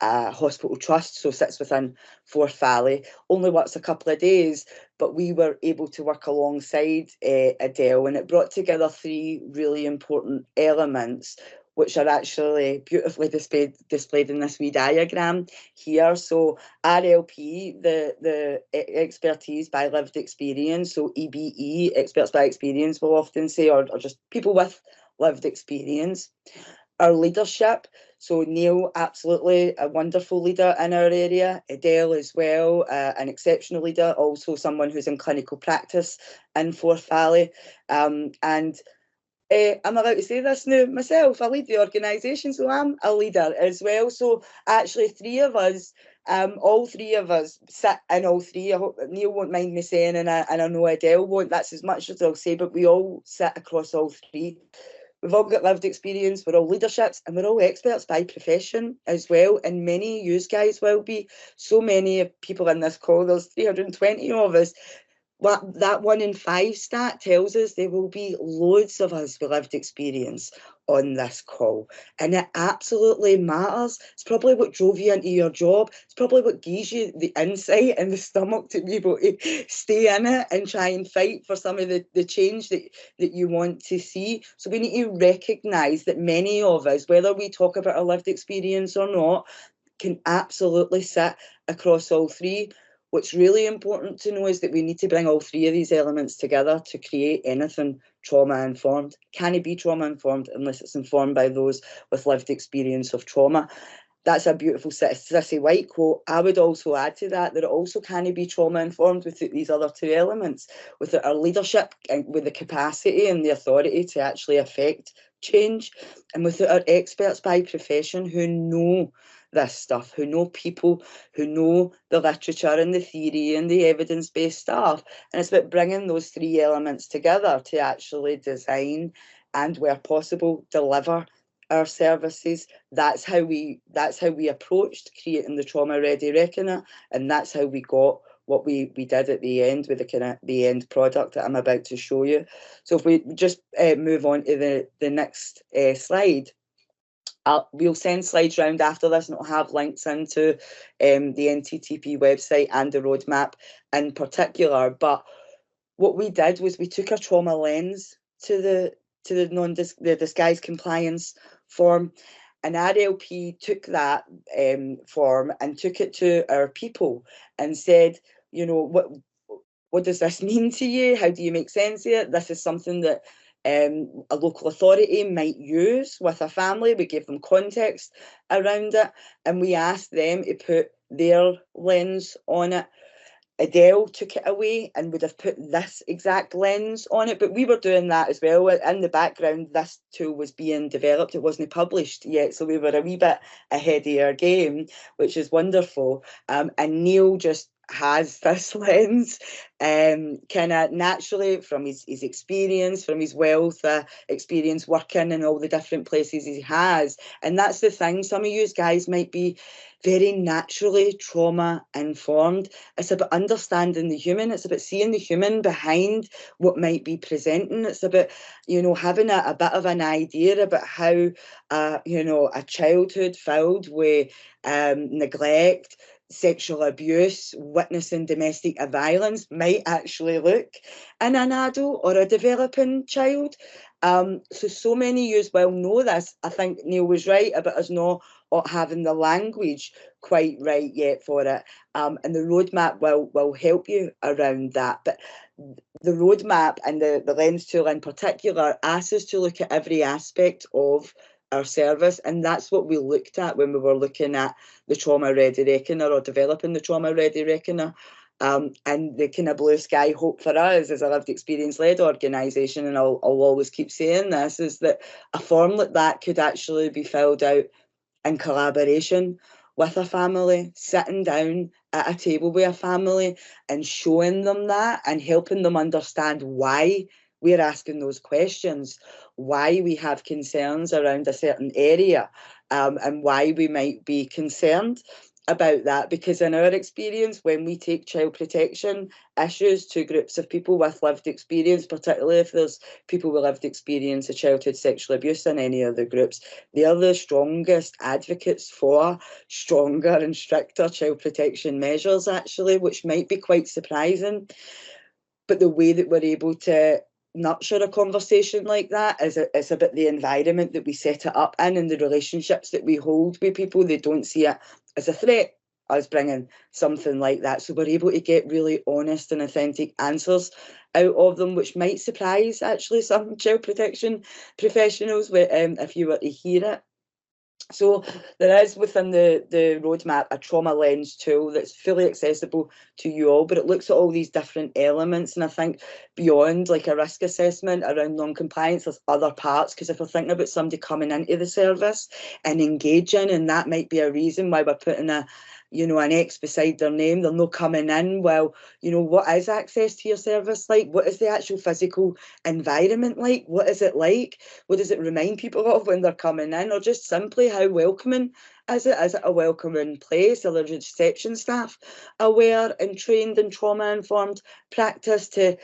hospital trust, so sits within Forth Valley, only works a couple of days, but we were able to work alongside Adele, and it brought together 3 really important elements, which are actually beautifully displayed in this wee diagram here. So RLP, the expertise by lived experience, so EBE, experts by experience, we'll often say, or just people with lived experience. Our leadership, so Neil, absolutely a wonderful leader in our area. Adele as well, an exceptional leader, also someone who's in clinical practice in Forth Valley. And I'm allowed to say this now myself, I lead the organisation, so I'm a leader as well. So actually 3 of us, all 3 of us sit in all 3. I hope Neil won't mind me saying, and I know Adele won't, that's as much as I'll say, but we all sit across all 3. We've all got lived experience, we're all leaderships, and we're all experts by profession as well. And many of you guys will be. So many people in this call, there's 320 of us. That 1 in 5 stat tells us there will be loads of us with lived experience on this call, and it absolutely matters. It's probably what drove you into your job. It's probably what gives you the insight and the stomach to be able to stay in it and try and fight for some of the change that you want to see. So we need to recognise that many of us, whether we talk about our lived experience or not, can absolutely sit across all 3. What's really important to know is that we need to bring all 3 of these elements together to create anything trauma-informed. Can it be trauma-informed unless it's informed by those with lived experience of trauma? That's a beautiful Sissy White quote. I would also add to that it also can be trauma-informed with these other 2 elements, with our leadership and with the capacity and the authority to actually affect change, and with our experts by profession who know this stuff, who know people, who know the literature and the theory and the evidence-based stuff. And it's about bringing those 3 elements together to actually design and, where possible, deliver our services. That's how we approached creating the Trauma Ready Reckoner, and that's how we got what we did at the end with the end product that I'm about to show you. So if we just move on to the next slide. We'll send slides round after this, and it'll have links into the NTTP website and the roadmap in particular. But what we did was we took a trauma lens to the disguise compliance form, and RLP took that form and took it to our people and said, you know, what does this mean to you? How do you make sense of it? This is something that a local authority might use with a family. We gave them context around it, and we asked them to put their lens on it. Adele took it away and would have put this exact lens on it, but we were doing that as well. In the background, this tool was being developed. It wasn't published yet, so we were a wee bit ahead of our game, which is wonderful. And Neil just has this lens kind of naturally from his experience, from his wealth experience working in all the different places he has. And that's the thing, some of you guys might be very naturally trauma informed. It's about understanding the human. It's about seeing the human behind what might be presenting. It's about, you know, having a bit of an idea about how, you know, a childhood filled with neglect, sexual abuse, witnessing domestic violence might actually look in an adult or a developing child. So many of you well know this. I think Neil was right about us not having the language quite right yet for it. And the roadmap will help you around that. But the roadmap and the lens tool in particular asks us to look at every aspect of our service, and that's what we looked at when we were looking at the Trauma Ready Reckoner or developing the Trauma Ready Reckoner. And the kind of blue sky hope for us as a lived experience led organisation, and I'll always keep saying this, is that a form like that could actually be filled out in collaboration with a family, sitting down at a table with a family and showing them that and helping them understand why we're asking those questions, why we have concerns around a certain area, and why we might be concerned about that. Because in our experience, when we take child protection issues to groups of people with lived experience, particularly if there's people with lived experience of childhood sexual abuse in any of the groups, they are the strongest advocates for stronger and stricter child protection measures, actually, which might be quite surprising. But the way that we're able to nurture a conversation like that is about the environment that we set it up in and the relationships that we hold with people. They don't see it as a threat, us bringing something like that. So we're able to get really honest and authentic answers out of them, which might surprise actually some child protection professionals if you were to hear it. So there is within the roadmap a trauma lens tool that's fully accessible to you all, but it looks at all these different elements. And I think beyond like a risk assessment around non-compliance, there's other parts, because if we're thinking about somebody coming into the service and engaging, and that might be a reason why we're putting an X beside their name, they're not coming in. Well, what is access to your service like? What is the actual physical environment like? What is it like? What does it remind people of when they're coming in? Or just simply how welcoming is it? Is it a welcoming place? Are the reception staff aware and trained in trauma-informed practice to,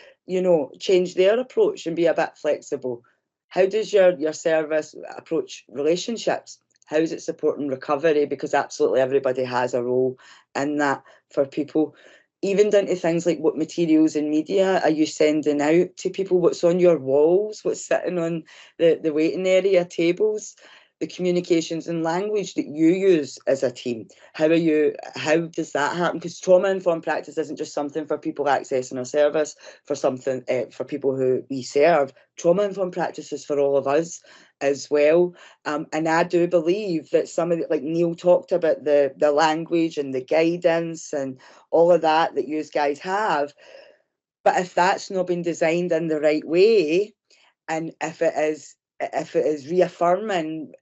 change their approach and be a bit flexible? How does your service approach relationships? How is it supporting recovery? Because absolutely everybody has a role in that for people. Even down to things like what materials and media are you sending out to people? What's on your walls? What's sitting on the waiting area tables? The communications and language that you use as a team. How does that happen? Because trauma-informed practice isn't just something for people accessing our service, for people who we serve. Trauma-informed practice is for all of us as well. And I do believe that some of it, like Neil talked about the language and the guidance and all of that you guys have. But if that's not been designed in the right way, and if it is reaffirming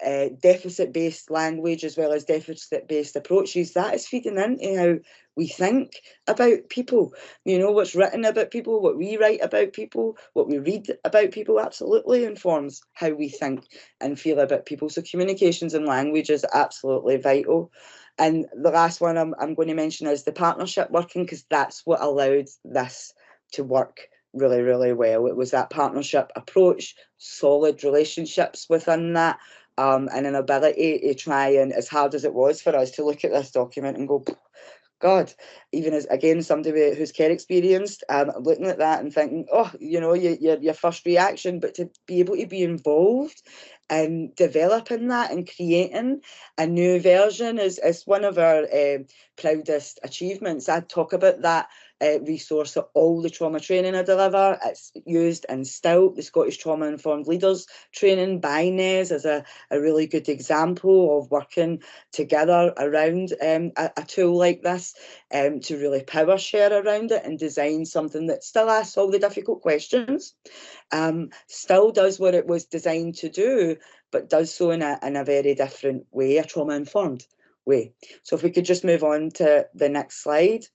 deficit-based language as well as deficit-based approaches, that is feeding into how we think about people. What's written about people, what we write about people, what we read about people absolutely informs how we think and feel about people. So communications and language is absolutely vital And the last one I'm going to mention is the partnership working, because that's what allowed this to work really, really well. It was that partnership approach, solid relationships within that, and an ability to try, and as hard as it was for us to look at this document and go, God, even as, again, somebody who's care experienced, looking at that and thinking, oh, you know, your first reaction, but to be able to be involved in developing that and creating a new version is one of our proudest achievements. I talk about that resource at all the trauma training I deliver. It's used in STILT, the Scottish Trauma Informed Leaders training by NES, as a really good example of working together around a tool like this, to really power share around it and design something that still asks all the difficult questions, still does what it was designed to do, but does so in a very different way, a trauma-informed way. So if we could just move on to the next slide.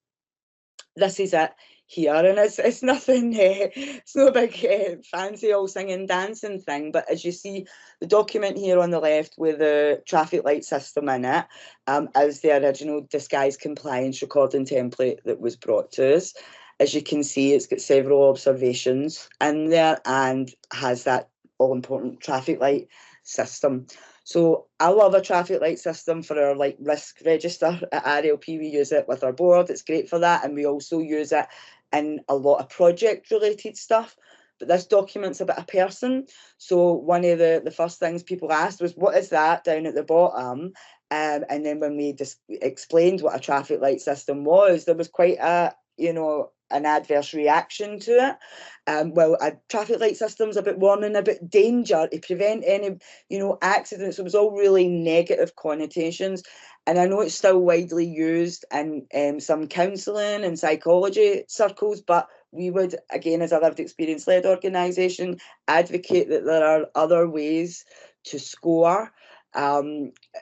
This is it here, and it's nothing, it's no big fancy all singing dancing thing, but as you see the document here on the left with the traffic light system in it, as the original disguise compliance recording template that was brought to us. As you can see, it's got several observations in there and has that all important traffic light system. So I love a traffic light system for our risk register at RLP. We use it with our board. It's great for that, and we also use it in a lot of project related stuff. But this document's about a person. So one of the first things people asked was, what is that down at the bottom? And then when we just explained what a traffic light system was, there was quite a, you know, an adverse reaction to it. Well, a traffic light system's about warning about danger to prevent any, you know, accidents. It was all really negative connotations. And I know it's still widely used in some counselling and psychology circles, but we would, again, as a lived experience-led organisation, advocate that there are other ways to score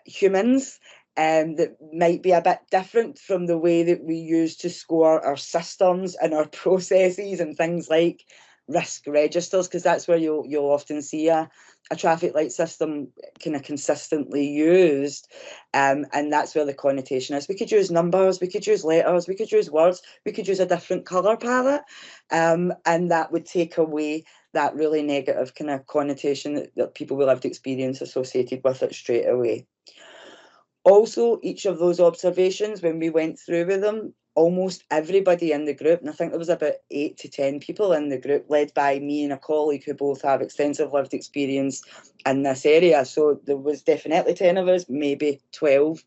humans that might be a bit different from the way that we use to score our systems and our processes and things like risk registers, because that's where you'll often see a traffic light system kind of consistently used, and that's where the connotation is. We could use numbers, we could use letters, we could use words, we could use a different colour palette, and that would take away that really negative kind of connotation that people with lived experience associated with it straight away. Also, each of those observations, when we went through with them, almost everybody in the group, and I think there was about 8 to 10 people in the group, led by me and a colleague who both have extensive lived experience in this area. So there was definitely 10 of us, maybe 12.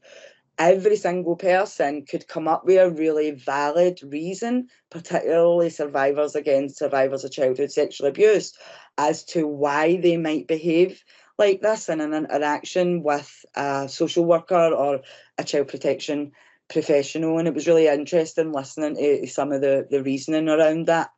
Every single person could come up with a really valid reason, particularly survivors of childhood sexual abuse, as to why they might behave like this in an interaction with a social worker or a child protection professional. And it was really interesting listening to some of the reasoning around that.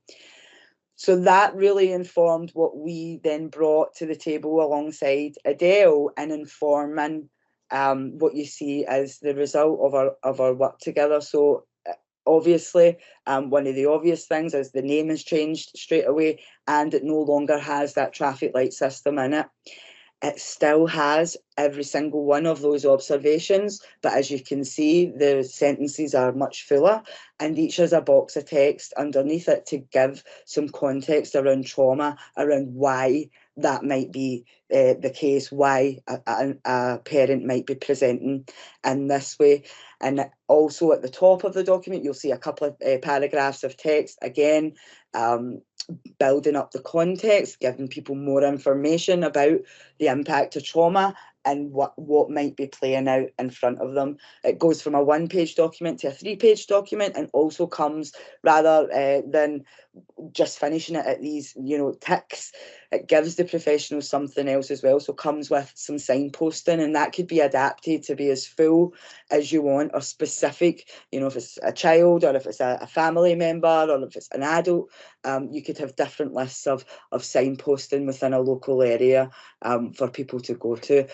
So that really informed what we then brought to the table alongside Adele in informing what you see as the result of our work together. So obviously, one of the obvious things is the name has changed straight away, and it no longer has that traffic light system in it. It still has every single one of those observations, but as you can see, the sentences are much fuller, and each has a box of text underneath it to give some context around trauma, around why that might be the case, why a parent might be presenting in this way. And also at the top of the document, you'll see a couple of paragraphs of text, again, building up the context, giving people more information about the impact of trauma and what might be playing out in front of them. It goes from a 1-page document to a 3-page document, and also comes, rather than just finishing it at these, you know, ticks, it gives the professionals something else as well. So comes with some signposting, and that could be adapted to be as full as you want, or specific, you know, if it's a child or if it's a family member or if it's an adult, you could have different lists of signposting within a local area for people to go to.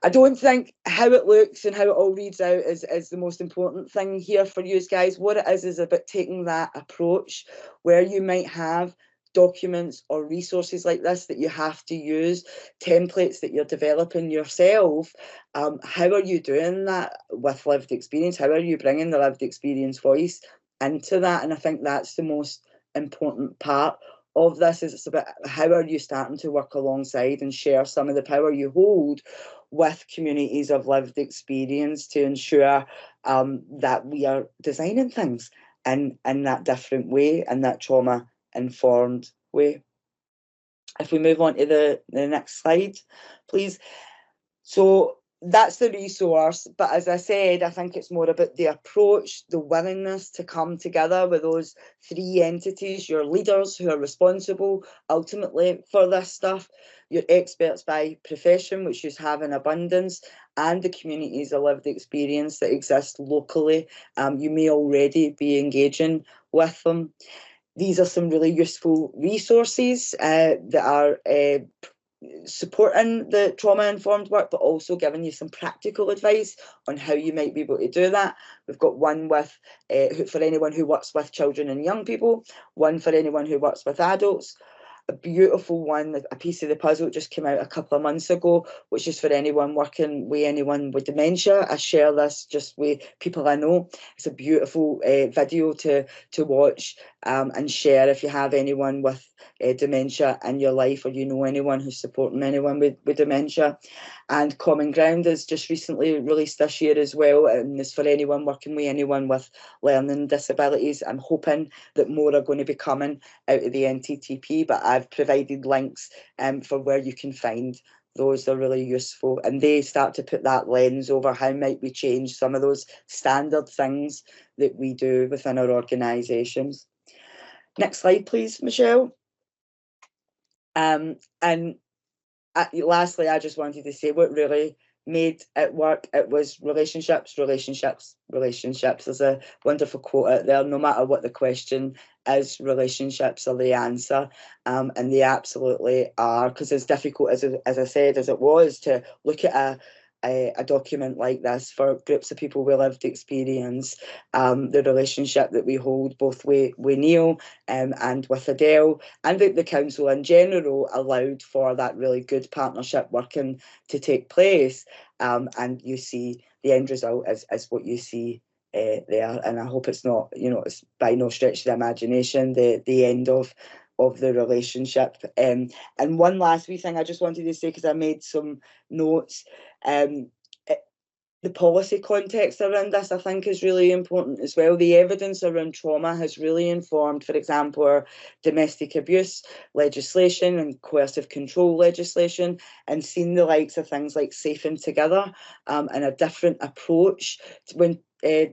I don't think how it looks and how it all reads out is the most important thing here for you guys. What it is about taking that approach where you might have documents or resources like this that you have to use, templates that you're developing yourself, how are you doing that with lived experience? How are you bringing the lived experience voice into that? And I think that's the most important part of this, is it's about how are you starting to work alongside and share some of the power you hold with communities of lived experience to ensure that we are designing things in that different way, and that trauma-informed way. If we move on to the next slide, please. So that's the resource, but as I said, I think it's more about the approach, the willingness to come together with those three entities: your leaders who are responsible ultimately for this stuff, your experts by profession, which you have in abundance, and the communities of lived experience that exist locally. You may already be engaging with them. These are some really useful resources that are supporting the trauma-informed work, but also giving you some practical advice on how you might be able to do that. We've got one with for anyone who works with children and young people, one for anyone who works with adults, a beautiful one, a piece of the puzzle just came out a couple of months ago, which is for anyone working with anyone with dementia. I share this just with people I know. It's a beautiful video to watch and share if you have anyone with dementia in your life, or you know anyone who's supporting anyone with dementia. And Common Ground is just recently released this year as well, and it's for anyone working with anyone with learning disabilities. I'm hoping that more are going to be coming out of the NTTP, but I've provided links for where you can find those. They're really useful, and they start to put that lens over how might we change some of those standard things that we do within our organisations. Next slide, please, Michelle. Lastly, I just wanted to say what really made it work. It was relationships, relationships, relationships. There's a wonderful quote out there: no matter what the question is, relationships are the answer. And they absolutely are, because as difficult as I said, as it was to look at a document like this for groups of people with lived experience, the relationship that we hold both with Neil and with Adele and the council in general allowed for that really good partnership working to take place. And you see the end result as what you see there. And I hope it's not, it's by no stretch of the imagination the end of the relationship. And one last wee thing I just wanted to say, because I made some notes, the policy context around this, I think, is really important as well. The evidence around trauma has really informed, for example, our domestic abuse legislation and coercive control legislation, and seen the likes of things like Safing Together and a different approach when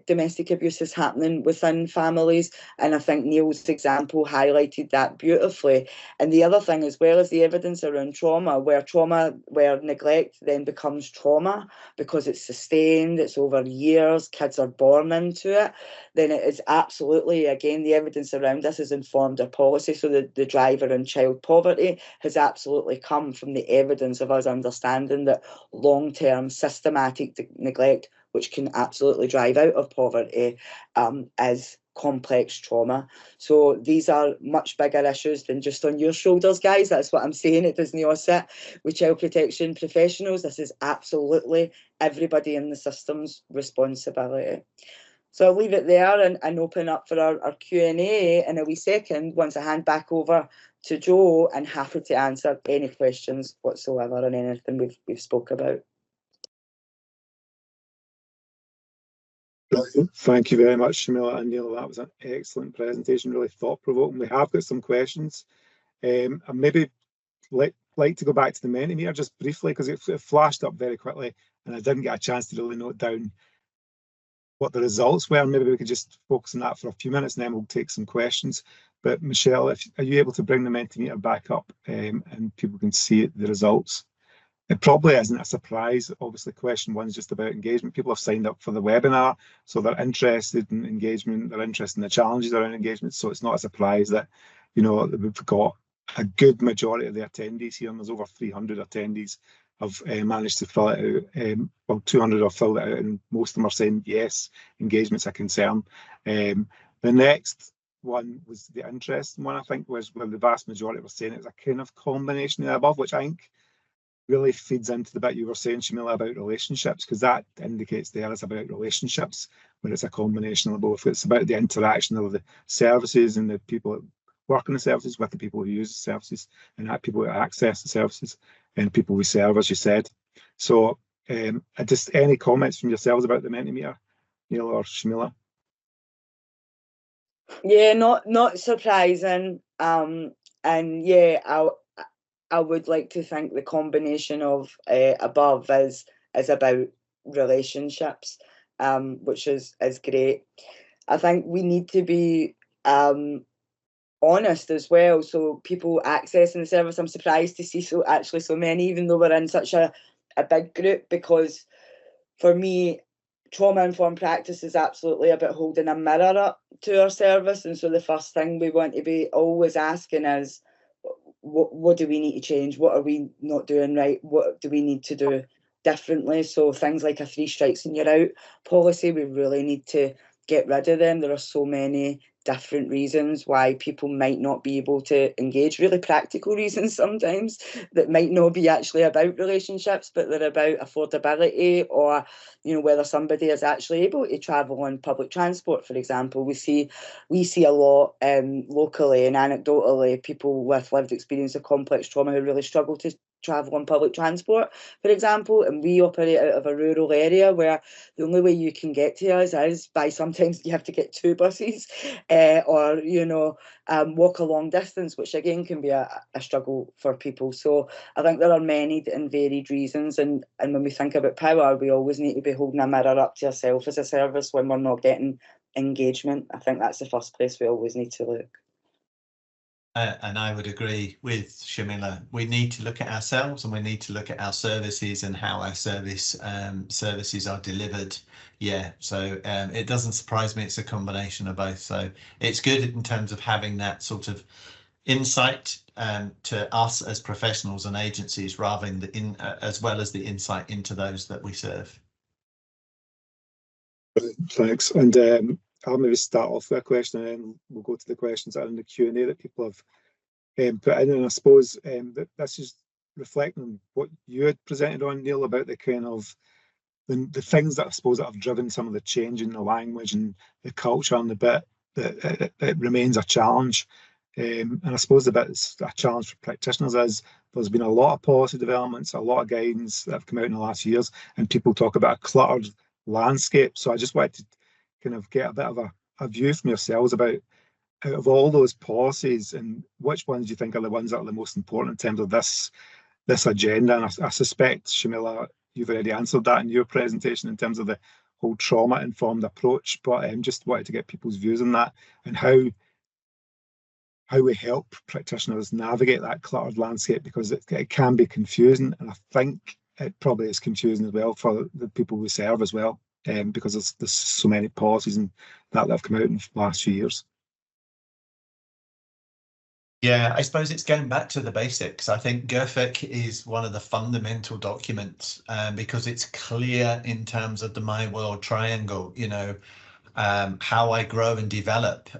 domestic abuse is happening within families. And I think Neil's example highlighted that beautifully. And the other thing as well is the evidence around trauma, where neglect then becomes trauma because it's sustained, it's over years, kids are born into it, then it is absolutely, again, the evidence around this has informed our policy. So the driver in child poverty has absolutely come from the evidence of us understanding that long-term systematic neglect, which can absolutely drive out of poverty, is complex trauma. So these are much bigger issues than just on your shoulders, guys. That's what I'm saying. It doesn't all sit with child protection professionals. This is absolutely everybody in the system's responsibility. So I'll leave it there and open up for our Q&A in a wee second once I hand back over to Jo, and happy to answer any questions whatsoever on anything we've spoke about. Thank you very much, Shumela and Neil. That was an excellent presentation, really thought-provoking. We have got some questions. I maybe like to go back to the Mentimeter just briefly, because it flashed up very quickly and I didn't get a chance to really note down what the results were. Maybe we could just focus on that for a few minutes and then we'll take some questions. But Michelle, are you able to bring the Mentimeter back up and people can see the results? It probably isn't a surprise. Obviously, question one is just about engagement. People have signed up for the webinar, so they're interested in engagement. They're interested in the challenges around engagement. So it's not a surprise that, we've got a good majority of the attendees here, and there's over 300 attendees have managed to fill it out. Well, 200 have filled it out, and most of them are saying yes, engagement's a concern. The next one was the interesting one, I think, was where the vast majority were saying it's a kind of combination of the above, which I think really feeds into the bit you were saying, Shumela, about relationships, because that indicates there it's about relationships, when it's a combination of both. It's about the interaction of the services and the people that work in the services with the people who use the services, and that people who access the services and people we serve, as you said. So just any comments from yourselves about the Mentimeter, Neil or Shumela? Yeah, not surprising. And yeah, I would like to think the combination of above is about relationships, which is great. I think we need to be honest as well. So people accessing the service, I'm surprised to see so many, even though we're in such a big group, because for me, trauma-informed practice is absolutely about holding a mirror up to our service. And so the first thing we want to be always asking is, what do we need to change? What are we not doing right? What do we need to do differently? So things like a 3 strikes and you're out policy, we really need to get rid of them. There are so many different reasons why people might not be able to engage, really practical reasons sometimes that might not be actually about relationships, but they're about affordability, or whether somebody is actually able to travel on public transport, for example. We see a lot locally and anecdotally, people with lived experience of complex trauma who really struggle to travel on public transport, for example, and we operate out of a rural area where the only way you can get to us is by, sometimes you have to get 2 buses or walk a long distance, which again can be a struggle for people. So I think there are many and varied reasons, and when we think about power, we always need to be holding a mirror up to ourselves as a service when we're not getting engagement. I think that's the first place we always need to look. And I would agree with Shumela. We need to look at ourselves, and we need to look at our services and how our services are delivered. Yeah, so it doesn't surprise me. It's a combination of both. So it's good in terms of having that sort of insight to us as professionals and agencies, rather than as well as the insight into those that we serve. Thanks. And I'll maybe start off with a question, and then we'll go to the questions that are in the Q&A that people have put in. And I suppose that this is reflecting on what you had presented on, Neil, about the kind of the things that I suppose that have driven some of the change in the language and the culture, and the bit that it remains a challenge. And I suppose the bit that's a challenge for practitioners is there's been a lot of policy developments, a lot of guidance that have come out in the last years, and people talk about a cluttered landscape. So I just wanted to kind of get a bit of a view from yourselves about, out of all those policies, and which ones do you think are the ones that are the most important in terms of this agenda? And I suspect, Shumela, you've already answered that in your presentation in terms of the whole trauma-informed approach, but just wanted to get people's views on that, and how we help practitioners navigate that cluttered landscape, because it can be confusing, and I think it probably is confusing as well for the people we serve as well, because there's so many policies and that have come out in the last few years. Yeah, I suppose it's getting back to the basics. I think GERFIC is one of the fundamental documents because it's clear in terms of the My World Triangle. How I grow and develop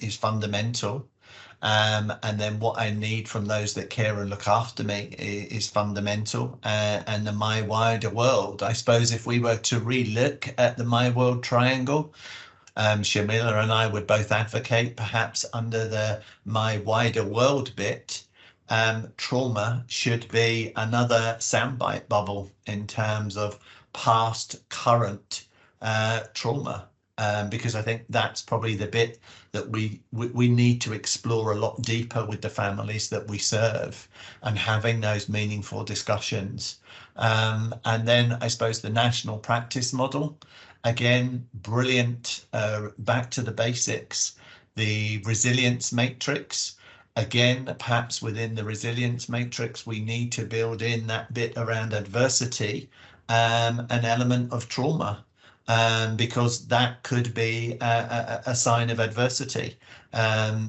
is fundamental. And then what I need from those that care and look after me is fundamental. And the My Wider World, I suppose if we were to re-look at the My World Triangle, Shumela and I would both advocate perhaps under the My Wider World bit, trauma should be another soundbite bubble in terms of past, current trauma. Because I think that's probably the bit that we need to explore a lot deeper with the families that we serve, and having those meaningful discussions. And then I suppose the national practice model, again, brilliant, back to the basics. The resilience matrix, again, perhaps within the resilience matrix, we need to build in that bit around adversity, an element of trauma. Because that could be a sign of adversity.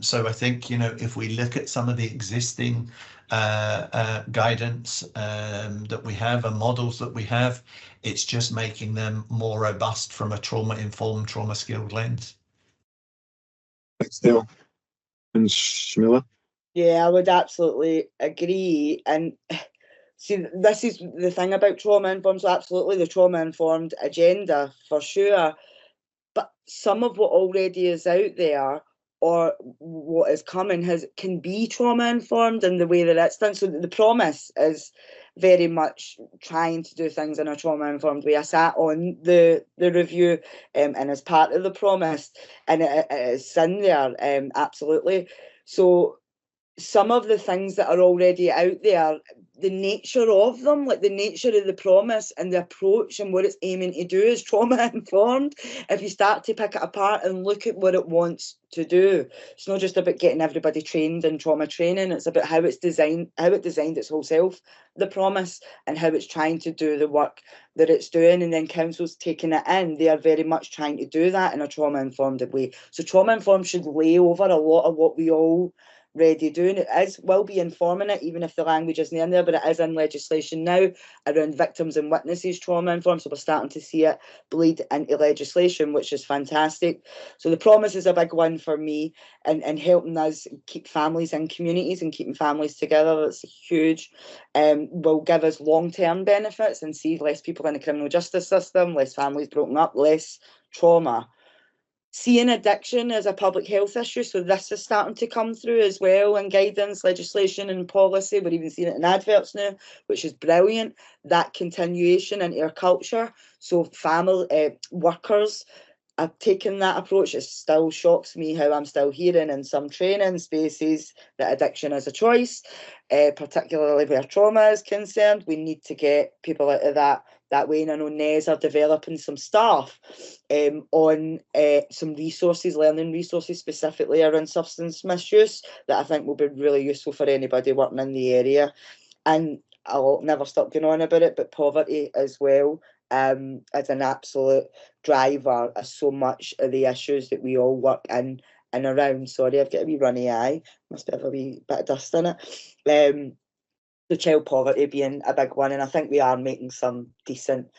So I think, if we look at some of the existing guidance that we have and models that we have, it's just making them more robust from a trauma-informed, trauma-skilled lens. Thanks, Neil. And Shumela? Yeah, I would absolutely agree. And see, this is the thing about trauma-informed. So absolutely the trauma-informed agenda for sure. But some of what already is out there or what is coming can be trauma-informed in the way that it's done. So the promise is very much trying to do things in a trauma-informed way. I sat on the review and as part of the promise, and it's in there, absolutely. So some of the things that are already out there, the nature of them, like the nature of the promise and the approach and what it's aiming to do is trauma informed. If you start to pick it apart and look at what it wants to do, it's not just about getting everybody trained in trauma training, it's about how it designed its whole self, the promise, and how it's trying to do the work that it's doing. And then councils taking it in, they are very much trying to do that in a trauma informed way. So trauma informed should lay over a lot of what we all already doing. It will be informing it, even if the language isn't in there, but it is in legislation now around victims and witnesses trauma informed. So we're starting to see it bleed into legislation, which is fantastic. So the promise is a big one for me, and helping us keep families and communities and keeping families together. That's huge. Will give us long-term benefits and see less people in the criminal justice system, less families broken up, less trauma. Seeing addiction as a public health issue, so this is starting to come through as well in guidance, legislation and policy. We're even seeing it in adverts now, which is brilliant. That continuation into our culture. So family workers have taken that approach. It still shocks me how I'm still hearing in some training spaces that addiction is a choice, particularly where trauma is concerned. We need to get people out of that way. And I know NES are developing some staff on some resources, learning resources specifically around substance misuse that I think will be really useful for anybody working in the area. And I'll never stop going on about it, but poverty as well, as an absolute driver of so much of the issues that we all work in and around. Sorry, I've got a wee runny eye. Must have a wee bit of dust in it. The child poverty being a big one, and I think we are making some decent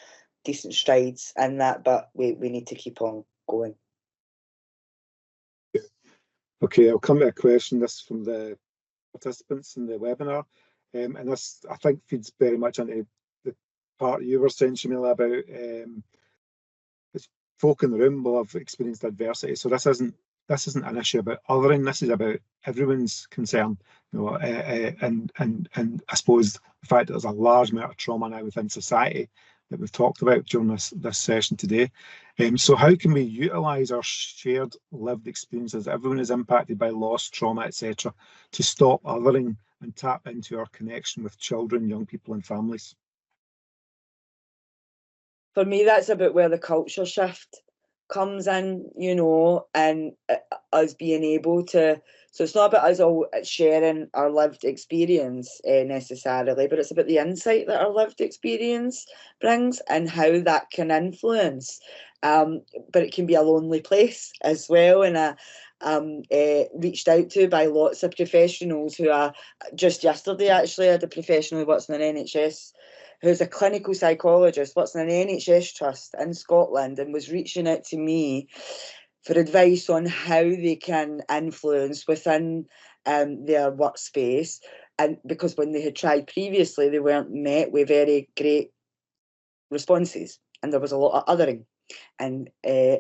strides in that, but we need to keep on going. Okay, I'll come to a question. This from the participants in the webinar, and this I think feeds very much into the part you were saying, Shumela, about folk in the room will have experienced adversity. So this isn't an issue about othering. This is about everyone's concern, you know, and I suppose the fact that there's a large amount of trauma now within society that we've talked about during this session today. So how can we utilise our shared lived experiences? Everyone is impacted by loss, trauma, etc., to stop othering and tap into our connection with children, young people, and families. For me, that's about where the culture shift comes in, you know, and us being able to, so it's not about us all sharing our lived experience necessarily, but it's about the insight that our lived experience brings and how that can influence. But it can be a lonely place as well, and reached out to by lots of professionals who are, just yesterday actually, I had a professional who works in an NHS who's a clinical psychologist, works in an NHS trust in Scotland, and was reaching out to me for advice on how they can influence within their workspace. And because when they had tried previously, they weren't met with very great responses, and there was a lot of othering. And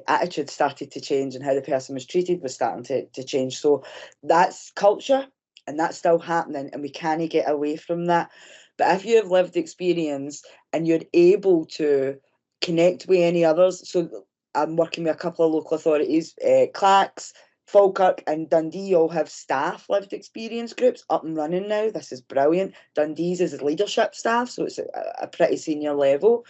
attitude started to change, and how the person was treated was starting to change. So that's culture, and that's still happening, and we can't get away from that. But if you have lived experience and you're able to connect with any others, so I'm working with a couple of local authorities, Clacks, Falkirk and Dundee all have staff lived experience groups up and running now. This is brilliant. Dundee's is leadership staff, so it's a pretty senior level.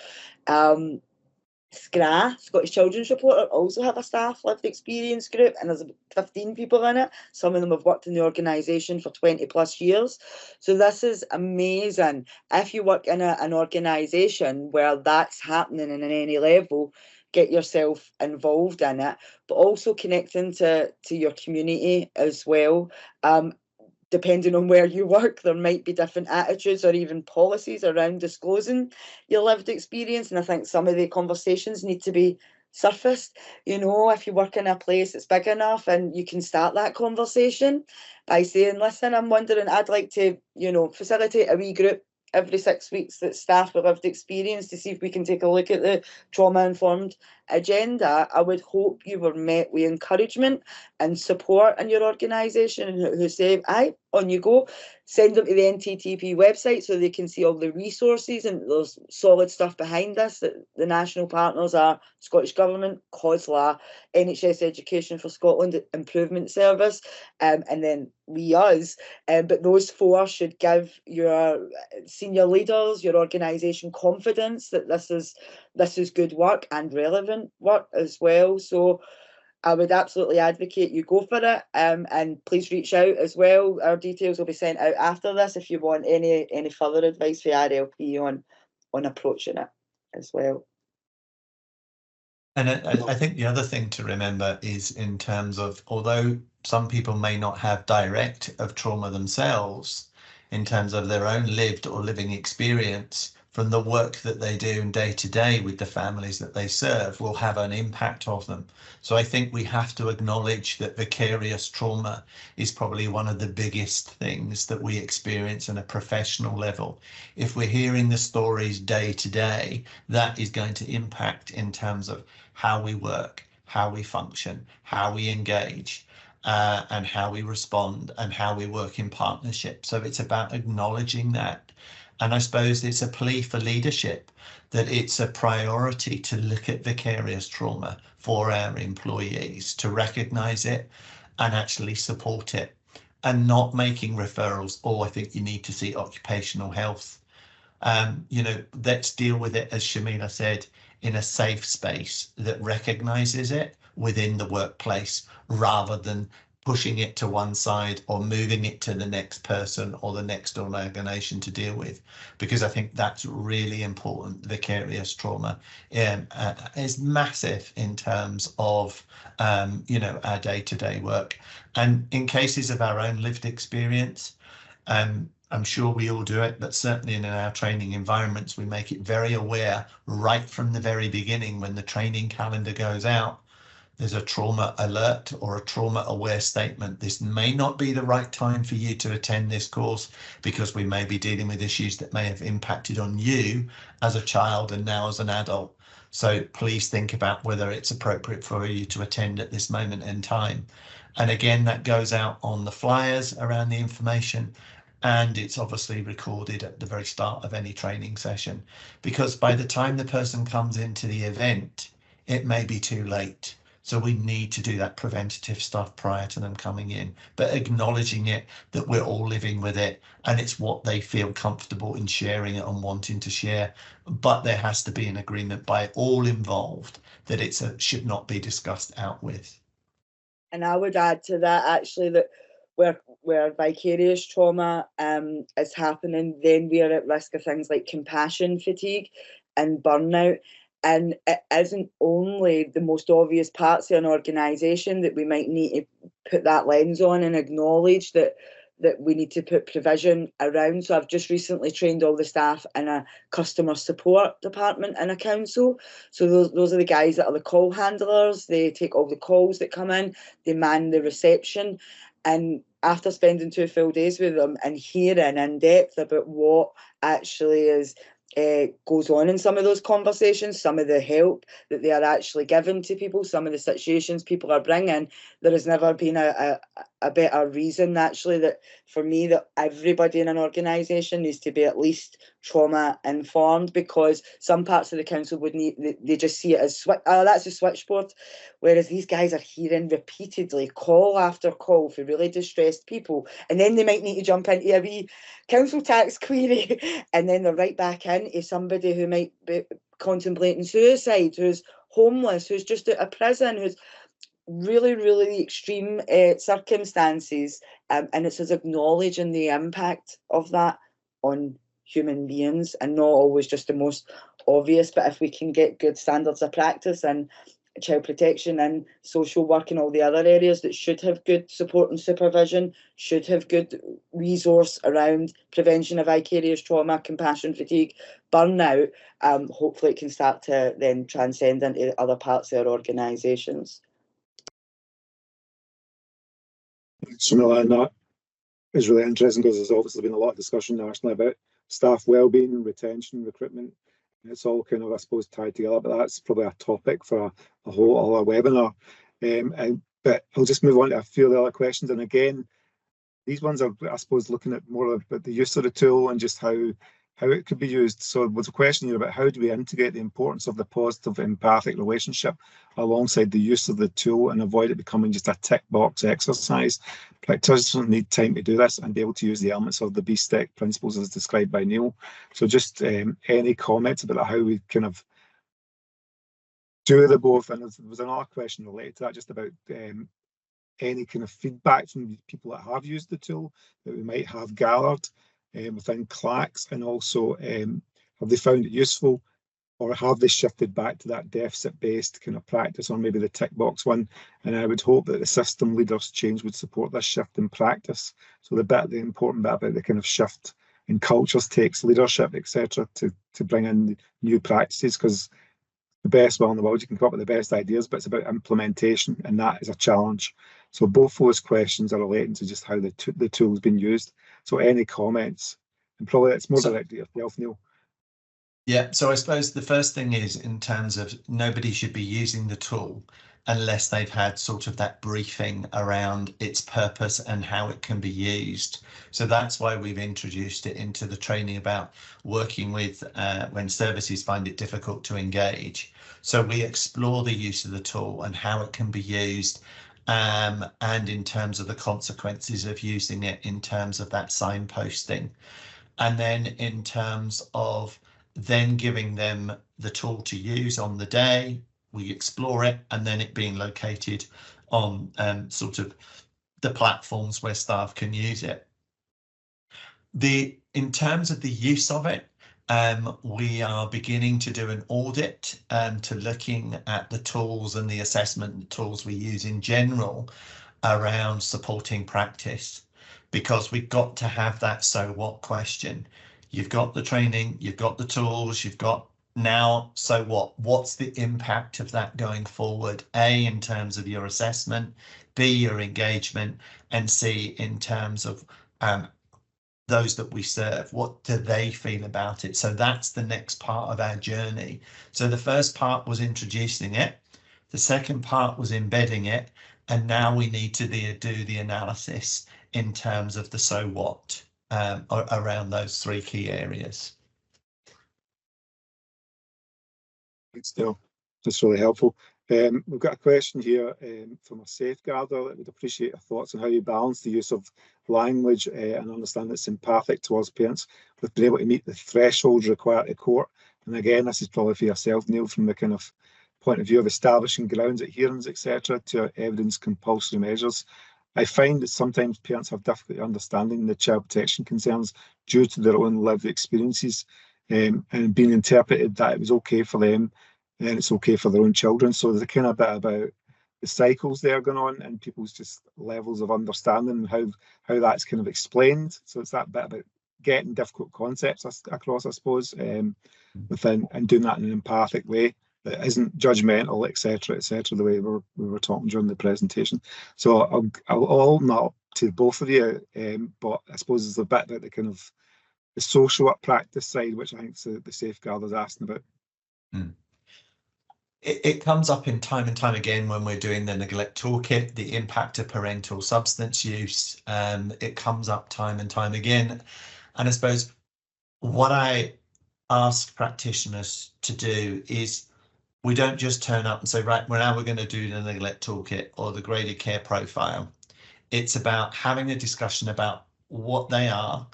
SCRA, Scottish Children's Reporter, also have a staff lived experience group, and there's about 15 people in it. Some of them have worked in the organisation for 20 plus years. So this is amazing. If you work in an organisation where that's happening in any level, get yourself involved in it, but also connecting to your community as well. Depending on where you work, there might be different attitudes or even policies around disclosing your lived experience. And I think some of the conversations need to be surfaced. You know, if you work in a place that's big enough, and you can start that conversation by saying, listen, I'm wondering, I'd like to, you know, facilitate a wee group every 6 weeks that staff with lived experience to see if we can take a look at the trauma-informed agenda. I would hope you were met with encouragement and support in your organisation, who say, aye, on you go. Send them to the NTTP website so they can see all the resources, and there's solid stuff behind this. That the national partners are Scottish Government, COSLA, NHS Education for Scotland Improvement Service, and then we us. But those four should give your senior leaders, your organisation, confidence that this is good work and relevant work as well. So I would absolutely advocate you go for it, and please reach out as well. Our details will be sent out after this if you want any further advice for RLP on approaching it as well. And I think the other thing to remember is, in terms of, although some people may not have direct of trauma themselves, in terms of their own lived or living experience from the work that they do day to day with the families that they serve, will have an impact of them. So I think we have to acknowledge that vicarious trauma is probably one of the biggest things that we experience on a professional level. If we're hearing the stories day to day, that is going to impact in terms of how we work, how we function, how we engage, and how we respond, and how we work in partnership. So it's about acknowledging that. And I suppose it's a plea for leadership that it's a priority to look at vicarious trauma for our employees, to recognise it and actually support it, and not making referrals, oh, I think you need to see occupational health. You know, let's deal with it, as Shumela said, in a safe space that recognises it within the workplace, rather than pushing it to one side or moving it to the next person or the next organisation to deal with, because I think that's really important. Vicarious trauma is massive in terms of you know, our day-to-day work, and in cases of our own lived experience, I'm sure we all do it, but certainly in our training environments, we make it very aware right from the very beginning when the training calendar goes out. There's a trauma alert or a trauma aware statement. This may not be the right time for you to attend this course because we may be dealing with issues that may have impacted on you as a child and now as an adult. So please think about whether it's appropriate for you to attend at this moment in time. And again, that goes out on the flyers around the information, and it's obviously recorded at the very start of any training session, because by the time the person comes into the event, it may be too late. So we need to do that preventative stuff prior to them coming in, but acknowledging it, that we're all living with it, and it's what they feel comfortable in sharing it and wanting to share. But there has to be an agreement by all involved that it should not be discussed out with. And I would add to that, actually, that where vicarious trauma is happening, then we are at risk of things like compassion fatigue and burnout. And it isn't only the most obvious parts of an organisation that we might need to put that lens on and acknowledge that we need to put provision around. So I've just recently trained all the staff in a customer support department in a council. So those are the guys that are the call handlers. They take all the calls that come in, they man the reception. And after spending 2 full days with them and hearing in depth about what actually goes on in some of those conversations, some of the help that they are actually giving to people, some of the situations people are bringing, there has never been a better reason, actually, that for me, that everybody in an organisation needs to be at least trauma informed, because some parts of the council would need, they just see it as, oh, that's a switchboard, whereas these guys are hearing repeatedly call after call for really distressed people, and then they might need to jump into a wee council tax query, and then they're right back into somebody who might be contemplating suicide, who's homeless, who's just out of prison, who's really, really extreme circumstances, and it's us acknowledging the impact of that on human beings, and not always just the most obvious. But if we can get good standards of practice and child protection and social work and all the other areas that should have good support and supervision, should have good resource around prevention of vicarious trauma, compassion fatigue, burnout. Hopefully it can start to then transcend into other parts of our organisations. Shumela, and that is really interesting because there's obviously been a lot of discussion nationally about staff wellbeing, retention, recruitment. It's all kind of, I suppose, tied together, but that's probably a topic for a whole other webinar. But I'll just move on to a few of the other questions. And again, these ones are, I suppose, looking at more about the use of the tool and just how it could be used. So there's a question here about how do we integrate the importance of the positive empathic relationship alongside the use of the tool and avoid it becoming just a tick box exercise. Practitioners need time to do this and be able to use the elements of the B-STEC principles as described by Neil. So just any comments about how we kind of do the both. And there was another question related to that, just about any kind of feedback from people that have used the tool that we might have gathered within CLACS, and also have they found it useful, or have they shifted back to that deficit-based kind of practice, or maybe the tick box one? And I would hope that the system leaders change would support this shift in practice. So the important bit about the kind of shift in cultures takes leadership, etc., to bring in new practices, because the best will in the world, you can come up with the best ideas, but it's about implementation, and that is a challenge. So both those questions are relating to just how the tool's been used. So any comments? And probably it's more directed at yourself, Neil. Yeah, so I suppose the first thing is, in terms of, nobody should be using the tool unless they've had sort of that briefing around its purpose and how it can be used. So that's why we've introduced it into the training about working with when services find it difficult to engage. So we explore the use of the tool and how it can be used, and in terms of the consequences of using it, in terms of that signposting. And then in terms of then giving them the tool to use on the day, we explore it, and then it being located on sort of the platforms where staff can use it. In terms of the use of it, we are beginning to do an audit to looking at the tools and the assessment tools we use in general around supporting practice, because we've got to have that so what question. You've got the training, you've got the tools, you've got now, so what? What's the impact of that going forward? A, in terms of your assessment, B, your engagement, and C, in terms of those that we serve, what do they feel about it? So that's the next part of our journey. So the first part was introducing it, the second part was embedding it, and now we need to do the analysis in terms of the so what around those three key areas. Thanks, Neil. That's really helpful. We've got a question here from a safeguarder that would appreciate your thoughts on how you balance the use of language and understand it's empathic towards parents with being able to meet the thresholds required at court. And again, this is probably for yourself, Neil, from the kind of point of view of establishing grounds at hearings, etc., to evidence compulsory measures. I find that sometimes parents have difficulty understanding the child protection concerns due to their own lived experiences, and being interpreted that it was okay for them and it's okay for their own children. So there's a kind of bit about the cycles there going on and people's just levels of understanding and how that's kind of explained. So it's that bit about getting difficult concepts across, I suppose, within, and doing that in an empathic way that isn't judgmental, etc., the way we were talking during the presentation. So I'll open that up to both of you, but I suppose there's a bit about the kind of the social work practice side, which I think the safeguarder's asking about. It comes up in time and time again when we're doing the neglect toolkit, the impact of parental substance use. It comes up time and time again. And I suppose what I ask practitioners to do is, we don't just turn up and say, right, well, now we're going to do the neglect toolkit or the graded care profile. It's about having a discussion about what they are,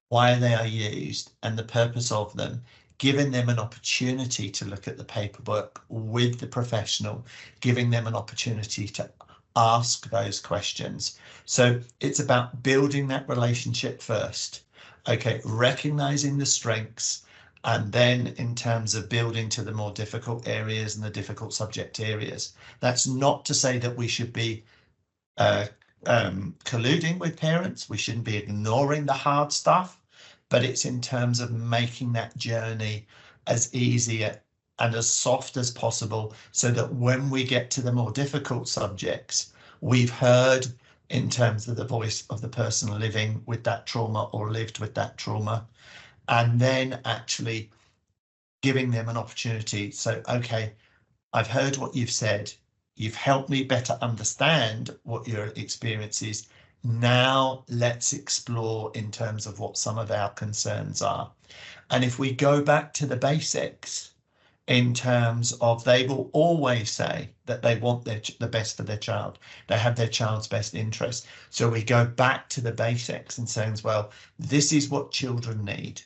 why they are used, and the purpose of them, giving them an opportunity to look at the paperwork with the professional, giving them an opportunity to ask those questions. So it's about building that relationship first. Okay, recognizing the strengths And then in terms of building to the more difficult areas and the difficult subject areas, that's not to say that we should be colluding with parents. We shouldn't be ignoring the hard stuff, but it's in terms of making that journey as easy and as soft as possible, so that when we get to the more difficult subjects, we've heard in terms of the voice of the person living with that trauma or lived with that trauma, and then actually giving them an opportunity. So, okay, I've heard what you've said. You've helped me better understand what your experience is. Now let's explore in terms of what some of our concerns are. And if we go back to the basics, in terms of, they will always say that they want the best for their child. They have their child's best interest. So we go back to the basics and saying, well, this is what children need.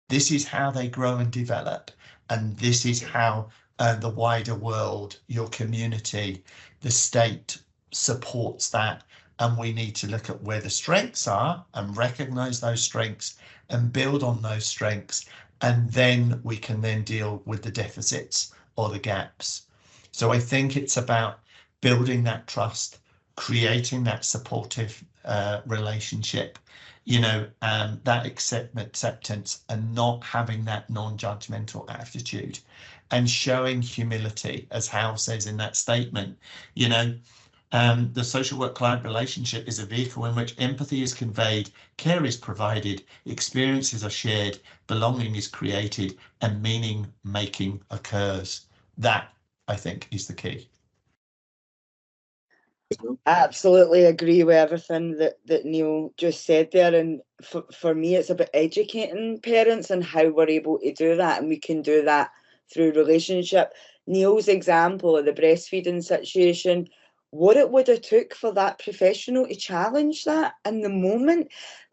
This is how they grow and develop. And this is how the wider world, your community, the state supports that. And we need to look at where the strengths are and recognise those strengths and build on those strengths. And then we can then deal with the deficits or the gaps. So I think it's about building that trust, creating that supportive relationship, that acceptance, and not having that non-judgmental attitude, and showing humility, as Hal says in that statement. The social work-client relationship is a vehicle in which empathy is conveyed, care is provided, experiences are shared, belonging is created, and meaning-making occurs. That, I think, is the key. I absolutely agree with everything that Neil just said there. And for me, it's about educating parents and how we're able to do that. And we can do that through relationship. Neil's example of the breastfeeding situation, what it would have took for that professional to challenge that in the moment,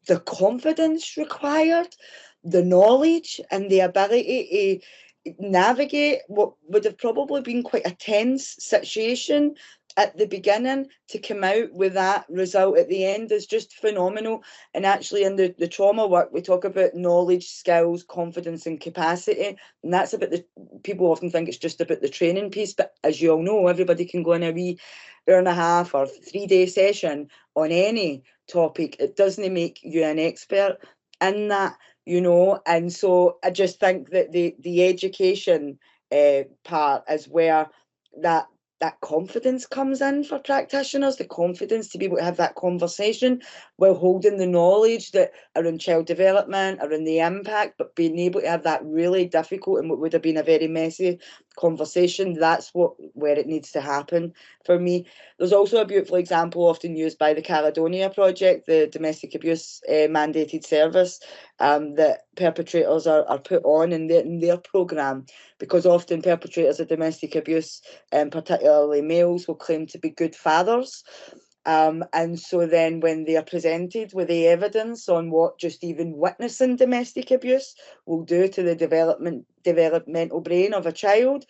the confidence required, the knowledge and the ability to navigate what would have probably been quite a tense situation at the beginning, to come out with that result at the end is just phenomenal. And actually in the trauma work, we talk about knowledge, skills, confidence and capacity. And that's about people often think it's just about the training piece, but as you all know, everybody can go in a wee hour and a half or 3-day session on any topic. It doesn't make you an expert in that, and so I just think that the education part is where that confidence comes in for practitioners, the confidence to be able to have that conversation while holding the knowledge that around child development, around the impact, but being able to have that really difficult and what would have been a very messy conversation. That's where it needs to happen for me. There's also a beautiful example often used by the Caledonia Project, the domestic abuse mandated service that perpetrators are put on in their programme, because often perpetrators of domestic abuse, particularly males, will claim to be good fathers. And so then when they are presented with the evidence on what just even witnessing domestic abuse will do to the developmental brain of a child,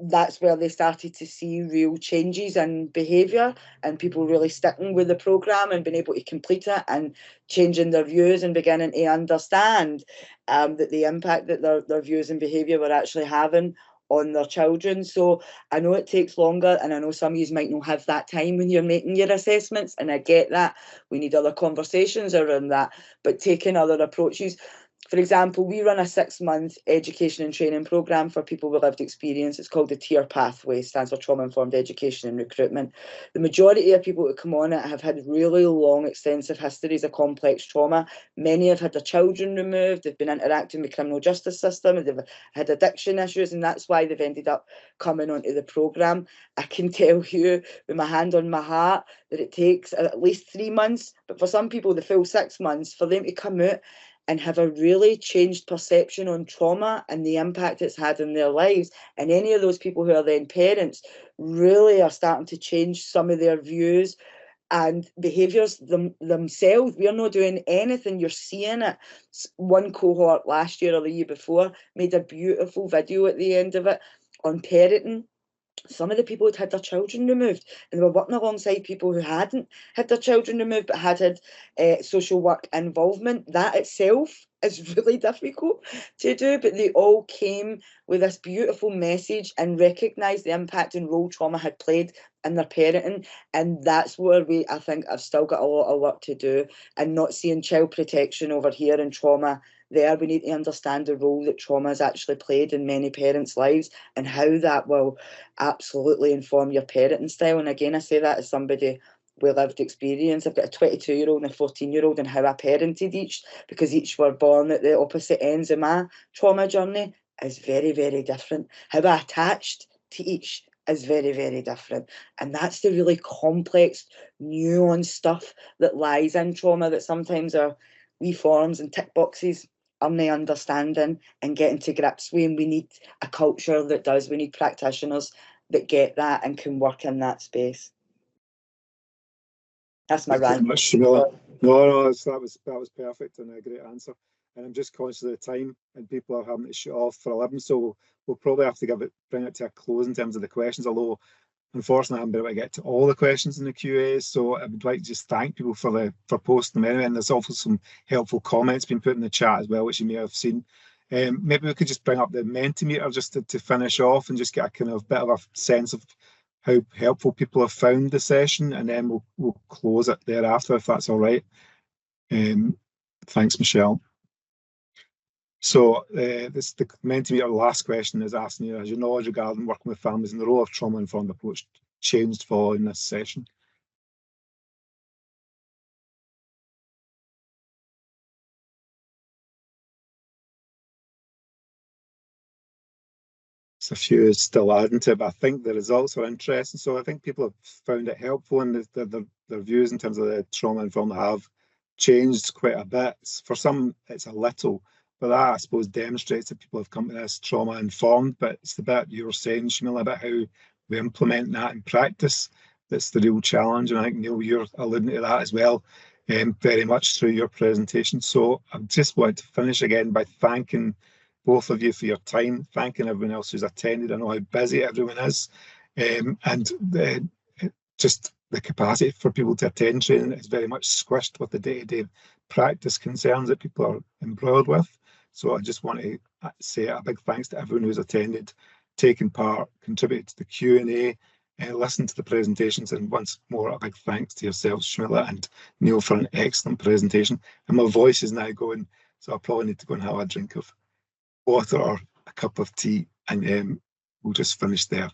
that's where they started to see real changes in behaviour and people really sticking with the programme and being able to complete it and changing their views and beginning to understand that the impact that their views and behaviour were actually having on their children. So I know it takes longer, and I know some of you might not have that time when you're making your assessments, and I get that. We need other conversations around that, but taking other approaches. For example, we run a 6-month education and training programme for people with lived experience. It's called the TIER Pathway, stands for Trauma Informed Education and Recruitment. The majority of people who come on it have had really long, extensive histories of complex trauma. Many have had their children removed, they've been interacting with the criminal justice system, and they've had addiction issues, and that's why they've ended up coming onto the programme. I can tell you with my hand on my heart that it takes at least 3 months, but for some people the full 6 months, for them to come out and have a really changed perception on trauma and the impact it's had in their lives. And any of those people who are then parents really are starting to change some of their views and behaviours themselves. We're not doing anything, you're seeing it. One cohort last year or the year before made a beautiful video at the end of it on parenting. Some of the people had their children removed, and they were working alongside people who hadn't had their children removed but had social work involvement. That itself is really difficult to do, but they all came with this beautiful message and recognised the impact and role trauma had played in their parenting. And that's where I think I've still got a lot of work to do, and not seeing child protection over here and trauma there. We need to understand the role that trauma has actually played in many parents' lives and how that will absolutely inform your parenting style. And again, I say that as somebody with lived experience. I've got a 22-year-old and a 14-year-old, and how I parented each, because each were born at the opposite ends of my trauma journey, is very, very different. How I attached to each is very, very different. And that's the really complex, nuanced stuff that lies in trauma that sometimes our wee forms and tick boxes are not understanding and getting to grips with. And we need a culture that does. We need practitioners that get that and can work in that space. That's my rant. Much, Shumela. No, that was perfect and a great answer. And I'm just conscious of the time, and people are having to shoot off for 11, so we'll probably have to bring it to a close in terms of the questions. Although, unfortunately, I haven't been able to get to all the questions in the QA, so I would like to just thank people for posting them anyway. And there's also some helpful comments being put in the chat as well, which you may have seen. Maybe we could just bring up the Mentimeter just to finish off and just get a kind of bit of a sense of how helpful people have found the session, and then we'll close it thereafter, if that's all right. Thanks, Michelle. So the Mentimeter last question is asking you, has your knowledge regarding working with families in the role of trauma-informed approach changed following this session? A few still adding to it, but I think the results are interesting. So I think people have found it helpful, and their views in terms of the trauma-informed have changed quite a bit. For some, it's a little, but that, I suppose, demonstrates that people have come to this trauma-informed. But it's the bit you were saying, Shumela, about how we implement that in practice that's the real challenge. And I think, Neil, you're alluding to that as well, very much through your presentation. So I just want to finish again by thanking both of you for your time, thanking everyone else who's attended. I know how busy everyone is, and just the capacity for people to attend training is very much squished with the day-to-day practice concerns that people are embroiled with. So I just want to say a big thanks to everyone who's attended, taken part, contributed to the Q&A, listened to the presentations, and once more a big thanks to yourselves, Shumela and Neil, for an excellent presentation. And my voice is now going, so I probably need to go and have a drink of water or a cup of tea, and we'll just finish there.